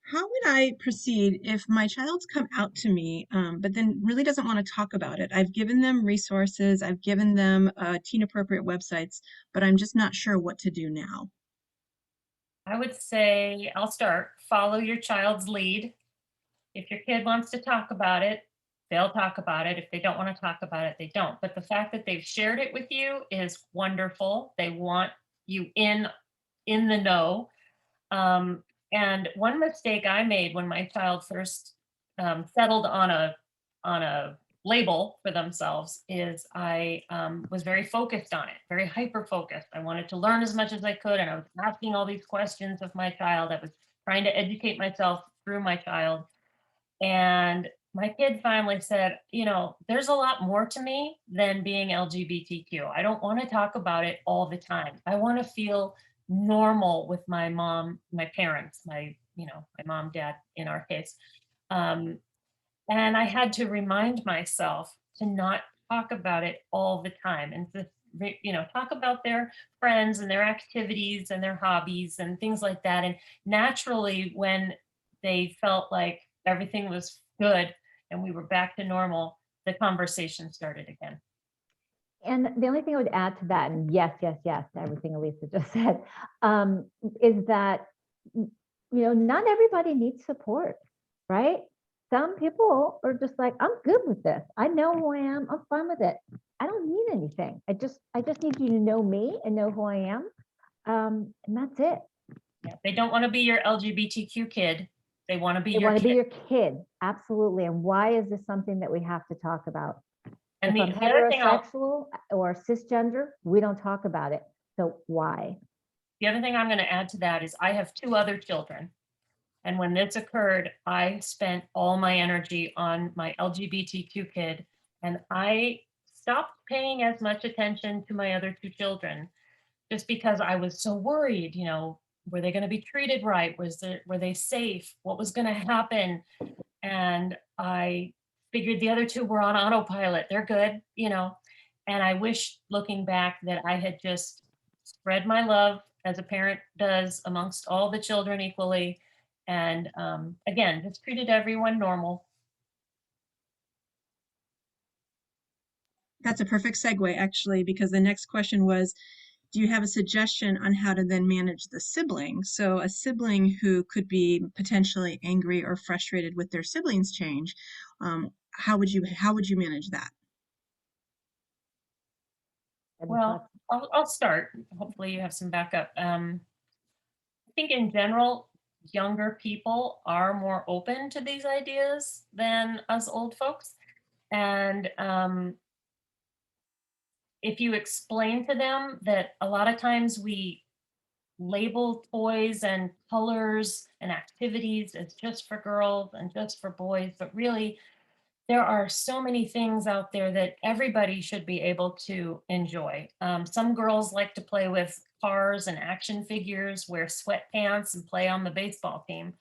How would I proceed if my child's come out to me, but then really doesn't want to talk about it? I've given them resources, I've given them teen appropriate websites, but I'm just not sure what to do now. I would say, I'll start, follow your child's lead. If your kid wants to talk about it, they'll talk about it. If they don't want to talk about it, they don't. But the fact that they've shared it with you is wonderful. They want you in the know. And one mistake I made when my child first settled on a label for themselves is I was very focused on it, very hyper focused. I wanted to learn as much as I could, and I was asking all these questions of my child. I was trying to educate myself through my child. And my kid finally said, there's a lot more to me than being LGBTQ. I don't want to talk about it all the time. I want to feel normal with my mom, my parents, my mom, dad, in our case. And I had to remind myself to not talk about it all the time, and to, talk about their friends and their activities and their hobbies and things like that. And naturally, when they felt like everything was good and we were back to normal, the conversation started again. And the only thing I would add to that, and yes, yes, yes, to everything Elisa just said, is that, not everybody needs support, right? Some people are just like, I'm good with this. I know who I am. I'm fine with it. I don't need anything. I just need you to know me and know who I am. And that's it. Yeah, they don't want to be your LGBTQ kid. They want to be They your want to kid. be your kid. Absolutely. And why is this something that we have to talk about? And If I'm the other thing heterosexual or cisgender, we don't talk about it. So why? the other thing I'm going to add to that is I have 2 other children. And when this occurred, I spent all my energy on my LGBTQ kid, and I stopped paying as much attention to my other 2 children just because I was so worried, were they going to be treated right? Were they safe? What was going to happen? And I figured the other 2 were on autopilot. They're good, and I wish looking back that I had just spread my love as a parent does amongst all the children equally. And again, just treated everyone normal. That's a perfect segue, actually, because the next question was, do you have a suggestion on how to then manage the sibling? So a sibling who could be potentially angry or frustrated with their siblings' change, how would you manage that? Well, I'll start. Hopefully you have some backup. I think in general, younger people are more open to these ideas than us old folks. And if you explain to them that a lot of times we label toys and colors and activities as just for girls and just for boys, but really there are so many things out there that everybody should be able to enjoy. Some girls like to play with cars and action figures, wear sweatpants and play on the baseball team.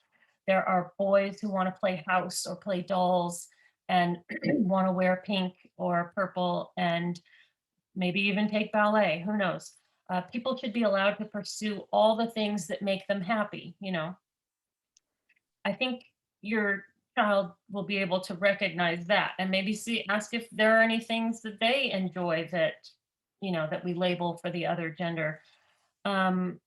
There are boys who want to play house or play dolls and want to wear pink or purple and maybe even take ballet, who knows? People should be allowed to pursue all the things that make them happy, I think your child will be able to recognize that and maybe ask if there are any things that they enjoy that, that we label for the other gender. And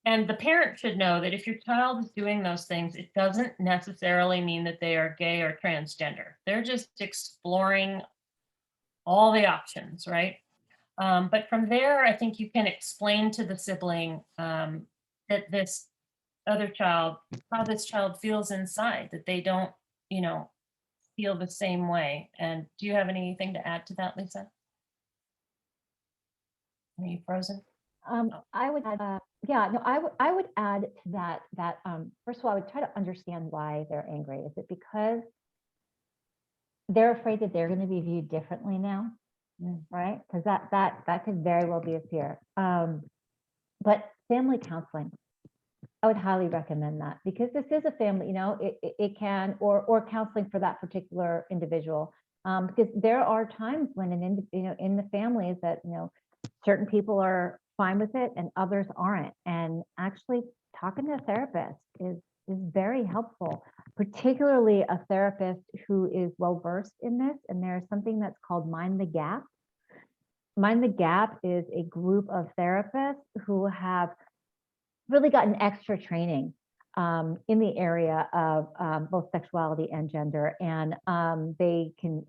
the parent should know that if your child is doing those things, it doesn't necessarily mean that they are gay or transgender. They're just exploring all the options, right? But from there, I think you can explain to the sibling that this other child, how this child feels inside, that they don't, feel the same way. And do you have anything to add to that, Lisa? Are you frozen? I would add, yeah, no, I would add to that first of all, I would try to understand why they're angry. Is it because they're afraid that they're going to be viewed differently now? Right? Because that could very well be a fear. But family counseling, I would highly recommend that because this is a family, it can, or counseling for that particular individual. Because there are times when in the families that, certain people are fine with it and others aren't. And actually talking to a therapist is very helpful, particularly a therapist who is well versed in this. And there's something that's called Mind the Gap. Mind the Gap is a group of therapists who have really gotten extra training in the area of both sexuality and gender, and they can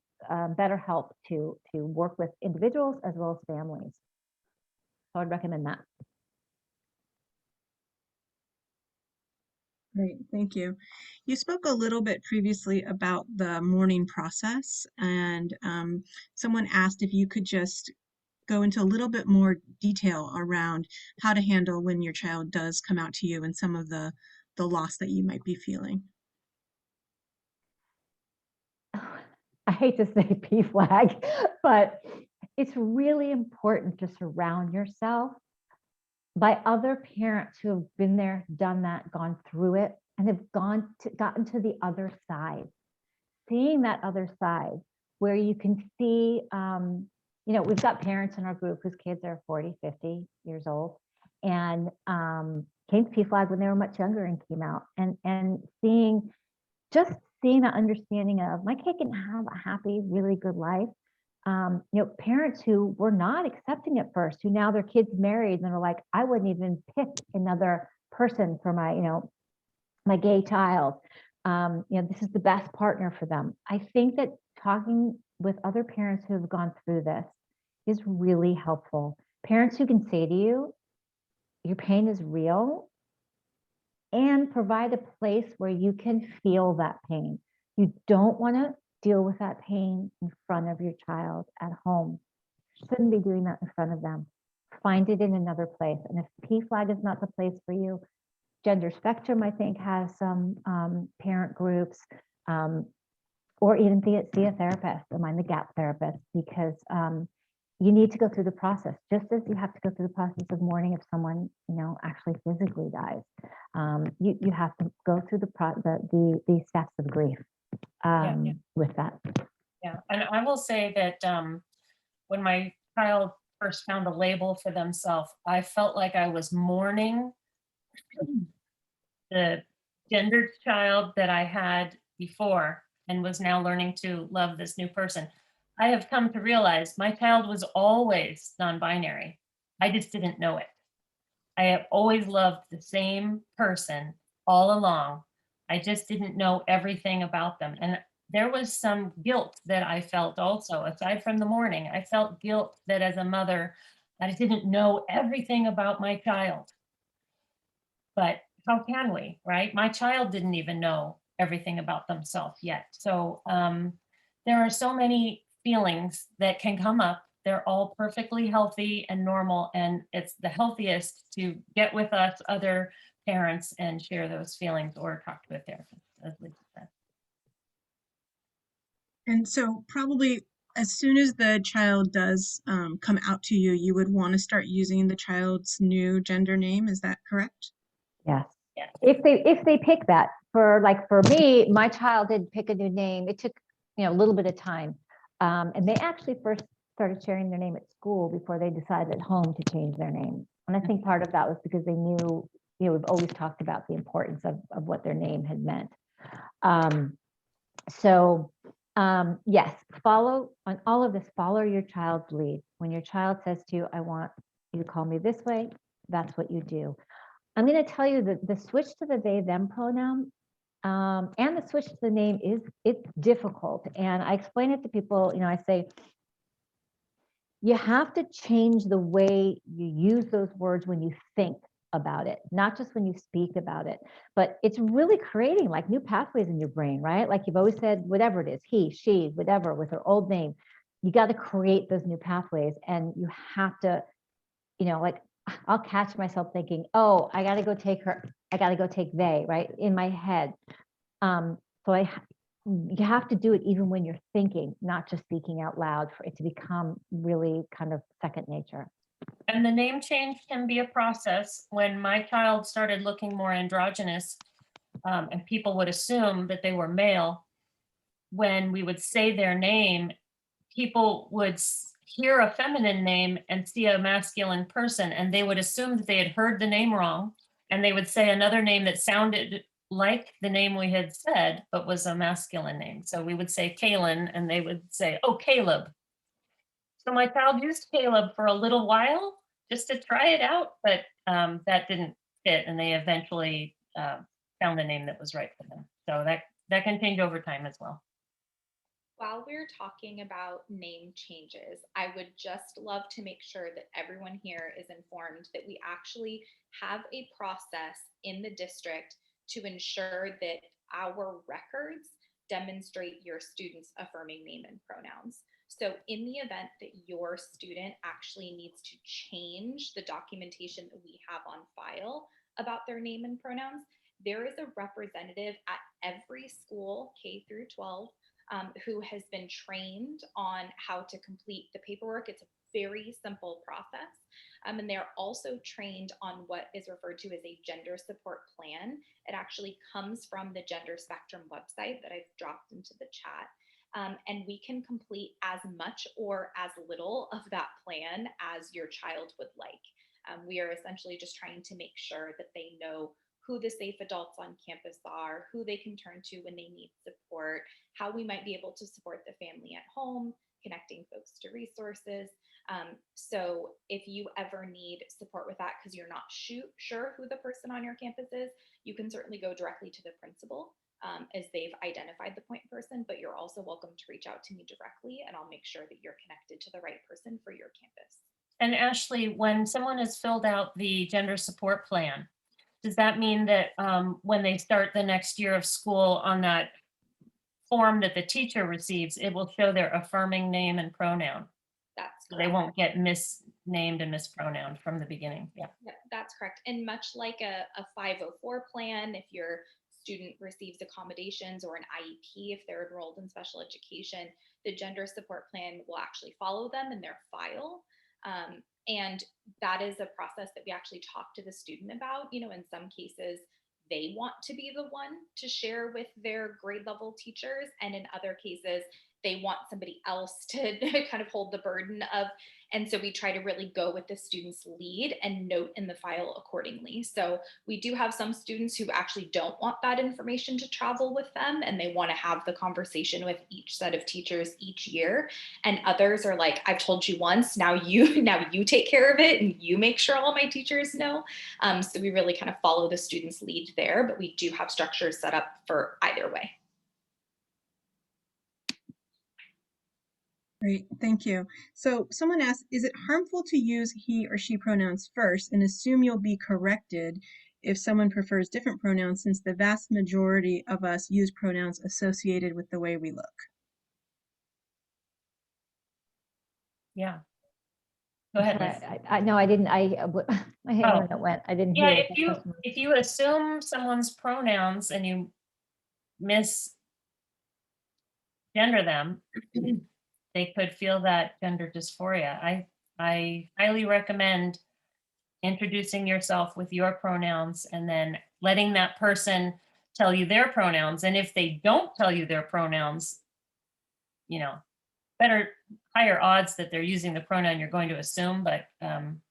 better help to work with individuals as well as families. So I'd recommend that. Great, thank you. You spoke a little bit previously about the mourning process, and someone asked if you could just go into a little bit more detail around how to handle when your child does come out to you and some of the loss that you might be feeling. I hate to say PFLAG, but it's really important to surround yourself by other parents who have been there, done that, gone through it, and have gotten to the other side. Seeing that other side where you can see, we've got parents in our group whose kids are 40, 50 years old. And came to PFLAG when they were much younger and came out, and seeing that understanding of my kid can have a happy, really good life. Parents who were not accepting at first, who now their kids married and are like, I wouldn't even pick another person for my, my gay child. This is the best partner for them. I think that talking with other parents who have gone through this is really helpful. Parents who can say to you, your pain is real, and provide a place where you can feel that pain. You don't want to deal with that pain in front of your child at home. You shouldn't be doing that in front of them. Find it in another place. And if PFLAG is not the place for you, Gender Spectrum, I think, has some parent groups, or even see a therapist, a mind the gap therapist, because you need to go through the process, just as you have to go through the process of mourning if someone, actually physically dies. You have to go through the steps of grief with that. Yeah, and I will say that when my child first found a label for themselves, I felt like I was mourning the gendered child that I had before and was now learning to love this new person. I have come to realize my child was always non-binary. I just didn't know it. I have always loved the same person all along. I just didn't know everything about them. And there was some guilt that I felt also, aside from the mourning. I felt guilt that as a mother, I didn't know everything about my child. But how can we, right? My child didn't even know everything about themselves yet. So there are so many feelings that can come up. They're all perfectly healthy and normal, and it's the healthiest to get with us other parents and share those feelings or talk to a therapist, as Lisa said. And so probably as soon as the child does come out to you, you would want to start using the child's new gender name. Is that correct? Yes. Yes. If they pick that, for me, my child did pick a new name. It took a little bit of time, and they actually first started sharing their name at school before they decided at home to change their name. And I think part of that was because they knew, we've always talked about the importance of what their name had meant. Yes, follow on all of this. Follow your child's lead. When your child says to you, I want you to call me this way, that's what you do. I'm going to tell you that the switch to the they them pronoun and the switch to the name it's difficult. And I explain it to people, I say, you have to change the way you use those words when you think about it, not just when you speak about it. But it's really creating like new pathways in your brain, right? Like you've always said, whatever it is, he, she, whatever, with her old name, you got to create those new pathways. And you have to, like, I'll catch myself thinking, oh, I got to go take they, right, in my head. You have to do it even when you're thinking, not just speaking out loud, for it to become really kind of second nature. And the name change can be a process. When my child started looking more androgynous, and people would assume that they were male, when we would say their name, people would hear a feminine name and see a masculine person, and they would assume that they had heard the name wrong, and they would say another name that sounded like the name we had said, but was a masculine name. So we would say Kaylin, and they would say, oh, Caleb. So my child used Caleb for a little while just to try it out, but that didn't fit, and they eventually found the name that was right for them. So that can change over time as well. While we're talking about name changes, I would just love to make sure that everyone here is informed that we actually have a process in the district to ensure that our records demonstrate your student's affirming name and pronouns. So in the event that your student actually needs to change the documentation that we have on file about their name and pronouns, there is a representative at every school, K through 12, who has been trained on how to complete the paperwork. It's a very simple process. And they're also trained on what is referred to as a gender support plan. It actually comes from the Gender Spectrum website that I've dropped into the chat. And we can complete as much or as little of that plan as your child would like. We are essentially just trying to make sure that they know who the safe adults on campus are, who they can turn to when they need support, how we might be able to support the family at home, connecting folks to resources. So if you ever need support with that because you're not sure who the person on your campus is, you can certainly go directly to the principal as they've identified the point person, but you're also welcome to reach out to me directly and I'll make sure that you're connected to the right person for your campus. And Ashley, when someone has filled out the gender support plan, does that mean that when they start the next year of school on that form that the teacher receives, it will show their affirming name and pronoun? That's So correct. they won't get misnamed and mispronounced from the beginning. Yeah. That's correct. And much like a 504 plan, if your student receives accommodations or an IEP, if they're enrolled in special education, the gender support plan will actually follow them in their file. And that is a process that we actually talk to the student about. You know, in some cases, they want to be the one to share with their grade level teachers. And in other cases, they want somebody else to kind of hold the burden of. And so we try to really go with the student's lead and note in the file accordingly. So we do have some students who actually don't want that information to travel with them and they want to have the conversation with each set of teachers each year. And others are like, I've told you once, now you take care of it and you make sure all my teachers know. So we really kind of follow the student's lead there, but we do have structures set up for either way. Great, thank you. So someone asked, is it harmful to use he or she pronouns first and assume you'll be corrected if someone prefers different pronouns, since the vast majority of us use pronouns associated with the way we look? Yeah. Go ahead, Liz. No, I didn't. My internet went. I didn't hear. Yeah, if you assume someone's pronouns and you misgender them, they could feel that gender dysphoria. I highly recommend introducing yourself with your pronouns and then letting that person tell you their pronouns. And if they don't tell you their pronouns, you know, higher odds that they're using the pronoun you're going to assume, but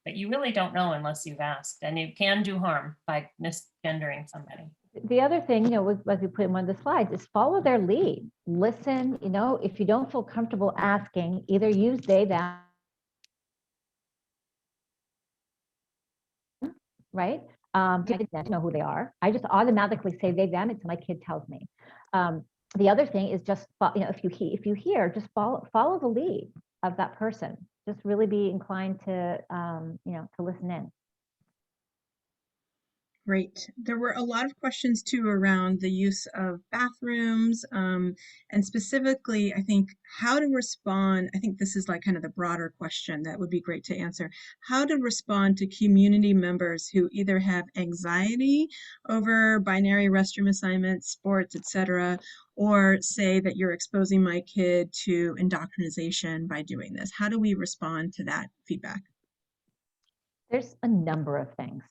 you really don't know unless you've asked, and you can do harm by misgendering somebody. The other thing, you know, as we put in one of the slides, is follow their lead. Listen, you know, if you don't feel comfortable asking, either use they, them, right? I didn't know who they are. I just automatically say they, them until my kid tells me. The other thing is just, you know, if you hear, just follow the lead of that person. Just really be inclined to, you know, to listen in. Great. There were a lot of questions too around the use of bathrooms, and specifically, I think, how to respond. I think this is like kind of the broader question that would be great to answer. How to respond to community members who either have anxiety over binary restroom assignments, sports, etc., or say that you're exposing my kid to indoctrination by doing this. How do we respond to that feedback? There's a number of things.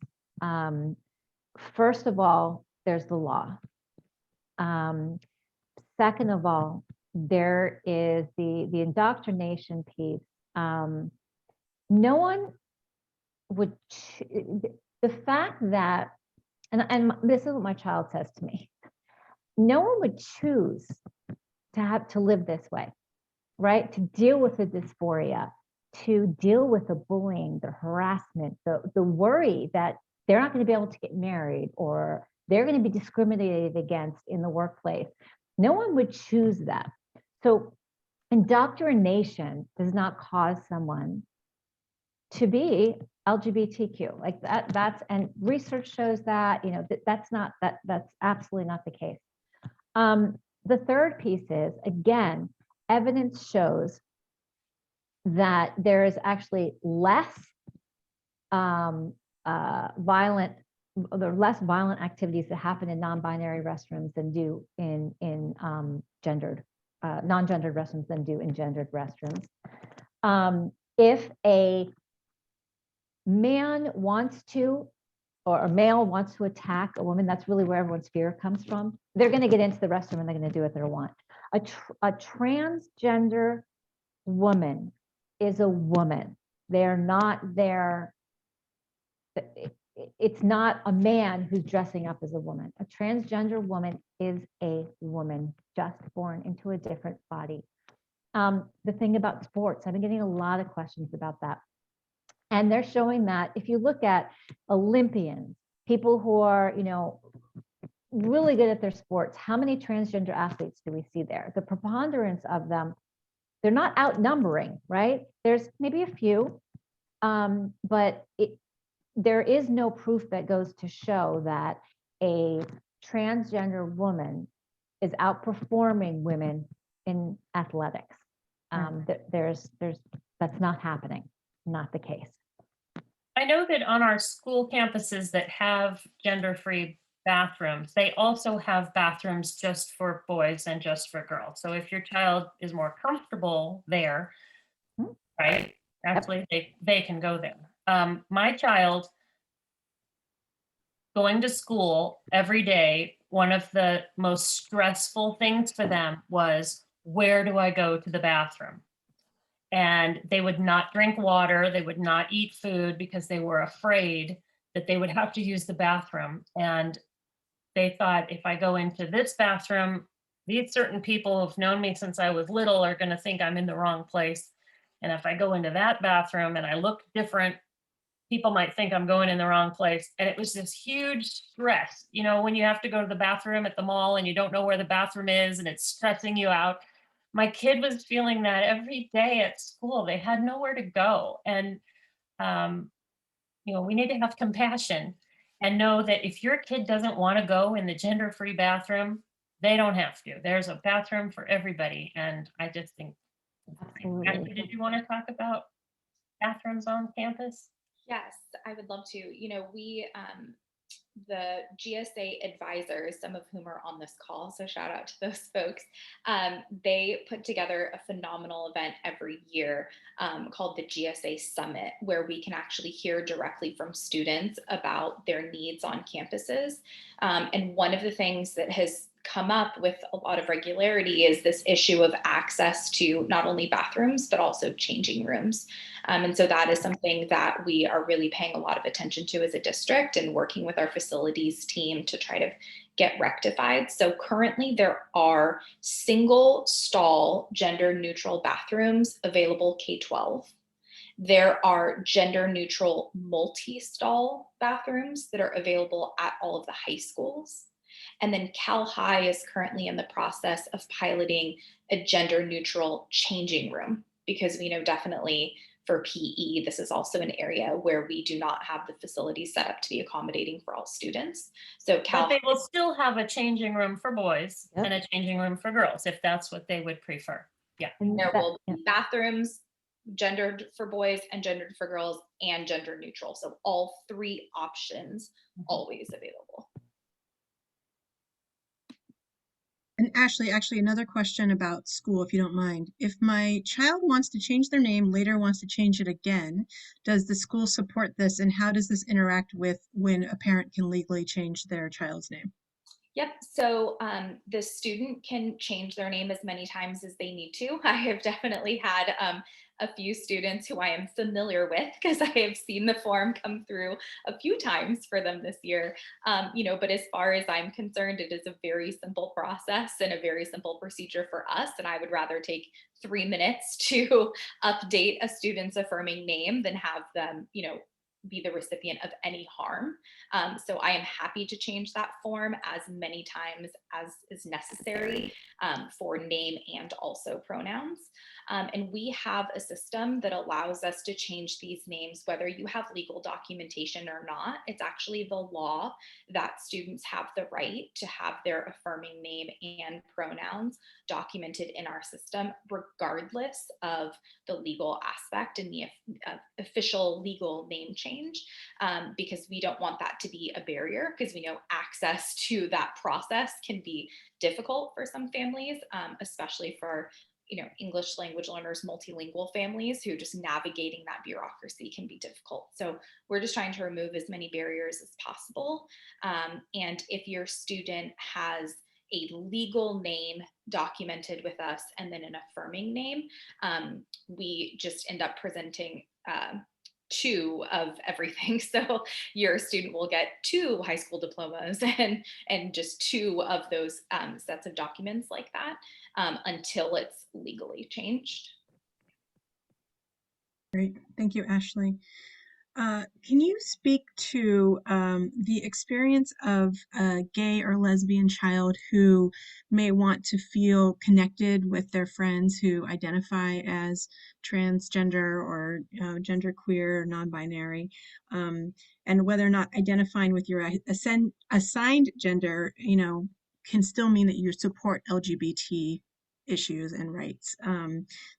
First of all, there's the law. Second of all, there is the indoctrination piece. No one would, the fact that, and this is what my child says to me, no one would choose to have to live this way, right? To deal with the dysphoria, to deal with the bullying, the harassment, the worry that they're not going to be able to get married or they're going to be discriminated against in the workplace. No one would choose that. So indoctrination does not cause someone to be LGBTQ like that. And research shows that, you know, that's absolutely not the case. The third piece is, again, evidence shows that there is actually less violent activities that happen in non-binary restrooms than do in non-gendered restrooms than do in gendered restrooms. If a man wants to, or a male wants to attack a woman, that's really where everyone's fear comes from. They're going to get into the restroom and they're going to do what they want. A transgender woman is a woman. They are not there it's not a man who's dressing up as a woman. A transgender woman is a woman just born into a different body. The thing about sports, I've been getting a lot of questions about that. And they're showing that if you look at Olympians, people who are, really good at their sports, how many transgender athletes do we see there? The preponderance of them, they're not outnumbering, right? There's maybe a few, but there is no proof that goes to show that a transgender woman is outperforming women in athletics. That's not happening, not the case. I know that on our school campuses that have gender-free bathrooms, they also have bathrooms just for boys and just for girls. So if your child is more comfortable there, right, actually they can go there. My child going to school every day, one of the most stressful things for them was, where do I go to the bathroom? And they would not drink water, they would not eat food because they were afraid that they would have to use the bathroom. And they thought, if I go into this bathroom, these certain people who've known me since I was little are going to think I'm in the wrong place. And if I go into that bathroom and I look different, people might think I'm going in the wrong place. And it was this huge stress, when you have to go to the bathroom at the mall and you don't know where the bathroom is and it's stressing you out. My kid was feeling that every day at school. They had nowhere to go. And, we need to have compassion and know that if your kid doesn't want to go in the gender-free bathroom, they don't have to. There's a bathroom for everybody. And I just think, Absolutely. did you want to talk about bathrooms on campus? Yes, I would love to. We, the GSA advisors, some of whom are on this call, so shout out to those folks, they put together a phenomenal event every year called the GSA Summit, where we can actually hear directly from students about their needs on campuses. And one of the things that has come up with a lot of regularity is this issue of access to not only bathrooms, but also changing rooms. And so that is something that we are really paying a lot of attention to as a district and working with our facilities team to try to get rectified. So currently there are single stall gender neutral bathrooms available K-12. There are gender neutral multi-stall bathrooms that are available at all of the high schools. And then Cal High is currently in the process of piloting a gender neutral changing room, because we know definitely for PE, this is also an area where we do not have the facilities set up to be accommodating for all students. So But they will still have a changing room for boys and a changing room for girls, if that's what they would prefer. Yeah. And there will be bathrooms gendered for boys and gendered for girls and gender neutral. So all three options always available. And Ashley, actually, another question about school, if you don't mind. If my child wants to change their name, later wants to change it again, does the school support this? And how does this interact with when a parent can legally change their child's name? Yep. So the student can change their name as many times as they need to. I have definitely had a few students who I am familiar with because I have seen the form come through a few times for them this year. But as far as I'm concerned, it is a very simple process and a very simple procedure for us. And I would rather take 3 minutes to update a student's affirming name than have them, be the recipient of any harm. So I am happy to change that form as many times as is necessary for name and also pronouns. And we have a system that allows us to change these names, whether you have legal documentation or not. It's actually the law that students have the right to have their affirming name and pronouns documented in our system, regardless of the legal aspect and the official legal name change, because we don't want that to be a barrier, because we know access to that process can be difficult for some families, especially for English language learners, multilingual families who just navigating that bureaucracy can be difficult. So we're just trying to remove as many barriers as possible. And if your student has a legal name documented with us and then an affirming name, we just end up presenting two of everything. So your student will get two high school diplomas and just two of those sets of documents like that until it's legally changed. Great. Thank you, Ashley. Can you speak to the experience of a gay or lesbian child who may want to feel connected with their friends who identify as transgender or genderqueer or non-binary, and whether or not identifying with your assigned gender, can still mean that you support LGBT issues and rights.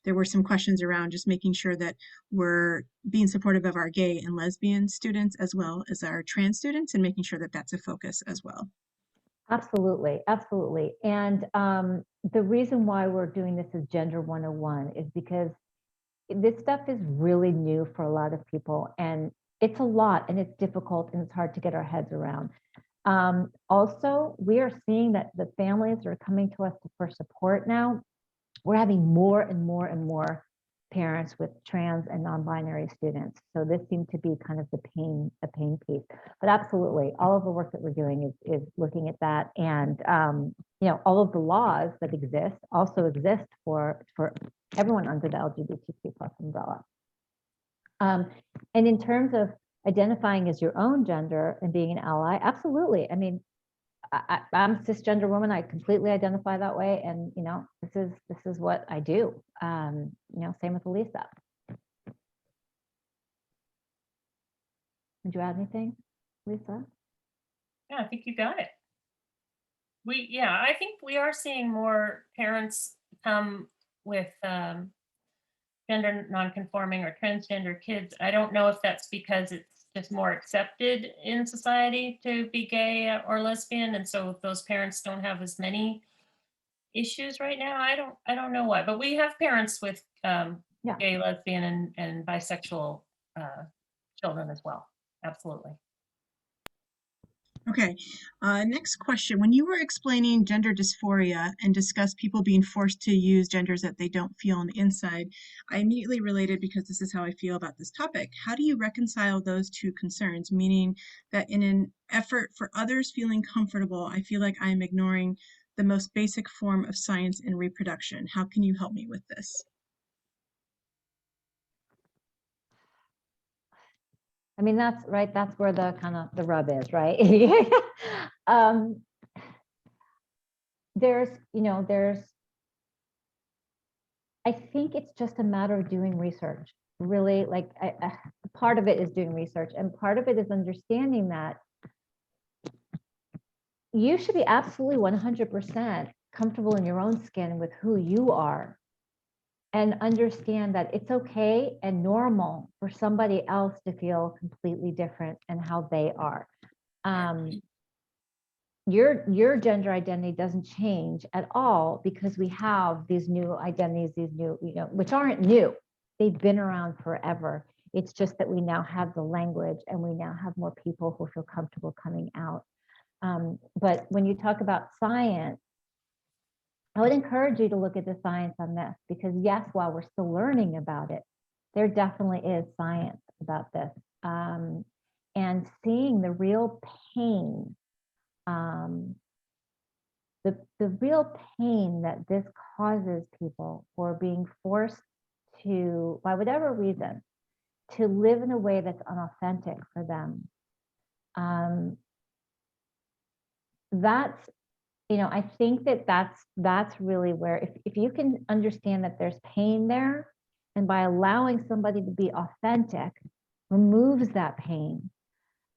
There were some questions around just making sure that we're being supportive of our gay and lesbian students as well as our trans students, and making sure that that's a focus as well. Absolutely, absolutely. And the reason why we're doing this as Gender 101 is because this stuff is really new for a lot of people, and it's a lot, and it's difficult, and it's hard to get our heads around. Also, we are seeing that the families are coming to us for support now. We're having more and more and more parents with trans and non-binary students. So this seemed to be kind of the pain piece. But absolutely, all of the work that we're doing is looking at that. And all of the laws that exist also exist for everyone under the LGBTQ+ umbrella. And in terms of identifying as your own gender and being an ally, absolutely. I mean, I'm a cisgender woman. I completely identify that way, and this is what I do. Same with Elisa. Would you add anything, Lisa? Yeah, I think you got it. I think we are seeing more parents come with gender nonconforming or transgender kids. I don't know if that's because it's just more accepted in society to be gay or lesbian, and so those parents don't have as many issues right now. I don't know why, but we have parents with gay, lesbian, and bisexual children as well. Absolutely. Okay, next question. When you were explaining gender dysphoria and discussed people being forced to use genders that they don't feel on the inside, I immediately related, because this is how I feel about this topic. How do you reconcile those two concerns? Meaning that in an effort for others feeling comfortable, I feel like I'm ignoring the most basic form of science and reproduction. How can you help me with this? I mean, that's right. That's where the kind of the rub is, right? There's, I think it's just a matter of doing research. Really, like part of it is doing research, and part of it is understanding that you should be absolutely 100% comfortable in your own skin with who you are, and understand that it's okay and normal for somebody else to feel completely different and how they are. Your gender identity doesn't change at all because we have these new identities, these new, which aren't new. They've been around forever. It's just that we now have the language, and we now have more people who feel comfortable coming out. But when you talk about science, I would encourage you to look at the science on this, because yes, while we're still learning about it, there definitely is science about this. And seeing the real pain, the real pain that this causes people for being forced to, by whatever reason, to live in a way that's unauthentic for them. That's, I think that's really where, if you can understand that there's pain there, and by allowing somebody to be authentic removes that pain,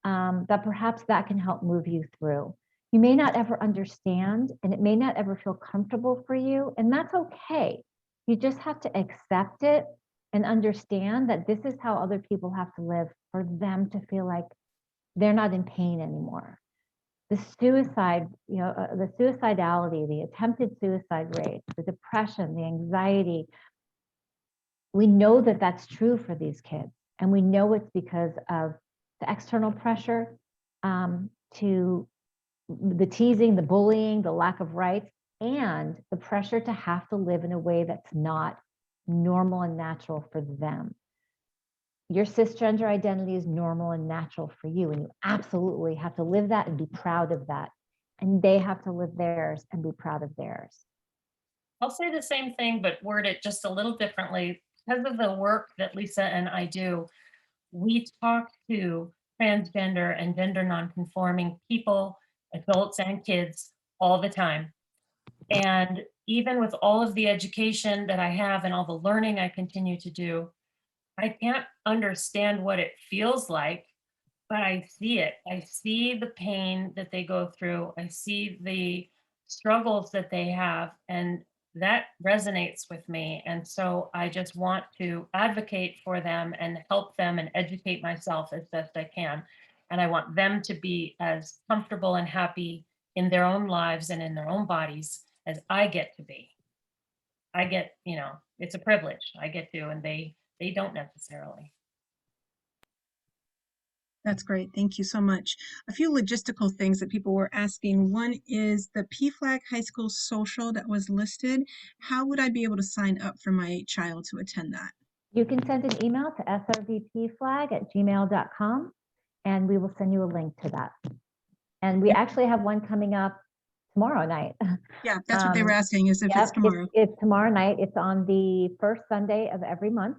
that perhaps that can help move you through. You may not ever understand, and it may not ever feel comfortable for you, and that's okay. You just have to accept it and understand that this is how other people have to live for them to feel like they're not in pain anymore. The suicide, the suicidality, the attempted suicide rates, the depression, the anxiety, we know that that's true for these kids. And we know it's because of the external pressure, to the teasing, the bullying, the lack of rights, and the pressure to have to live in a way that's not normal and natural for them. your cisgender identity is normal and natural for you, and you absolutely have to live that and be proud of that. And they have to live theirs and be proud of theirs. I'll say the same thing, but word it just a little differently. Because of the work that Lisa and I do, we talk to transgender and gender nonconforming people, adults and kids, all the time. And even with all of the education that I have and all the learning I continue to do, I can't understand what it feels like, but I see it. I see the pain that they go through. I see the struggles that they have, and that resonates with me. And so I just want to advocate for them and help them and educate myself as best I can. And I want them to be as comfortable and happy in their own lives and in their own bodies as I get to be. I get, it's a privilege I get to, and they don't necessarily. That's great. Thank you so much. A few logistical things that people were asking. One is the PFLAG High School Social that was listed. How would I be able to sign up for my child to attend that? You can send an email to srvpflag@gmail.com, and we will send you a link to that. And we actually have one coming up tomorrow night. Yeah, that's what they were asking, is if Yep, it's tomorrow. It's tomorrow night. It's on the first Sunday of every month.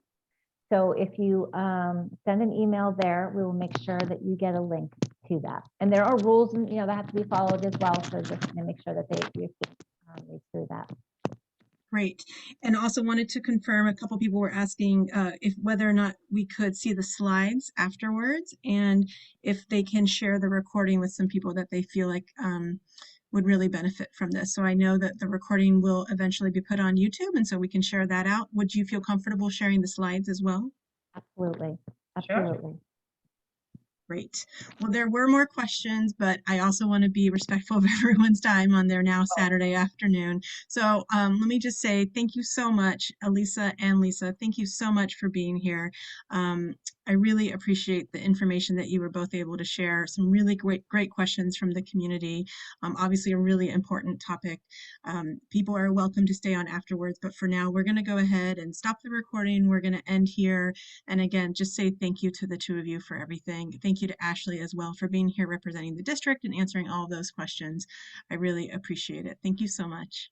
So if you send an email there, we will make sure that you get a link to that. And there are rules, and that have to be followed as well. So just to make sure that you read through that. Great. And also wanted to confirm, a couple people were asking if whether or not we could see the slides afterwards, and if they can share the recording with some people that they feel like would really benefit from this. So I know that the recording will eventually be put on YouTube, and so we can share that out. Would you feel comfortable sharing the slides as well? Absolutely. Sure. Absolutely. Great. Well, there were more questions, but I also want to be respectful of everyone's time on their now Saturday afternoon. So let me just say thank you so much, Elisa and Lisa. Thank you so much for being here. I really appreciate the information that you were both able to share. Some really great questions from the community. Obviously, a really important topic. People are welcome to stay on afterwards, but for now, we're going to go ahead and stop the recording. We're going to end here. And again, just say thank you to the two of you for everything. Thank you to Ashley as well for being here representing the district and answering all of those questions. I really appreciate it. Thank you so much.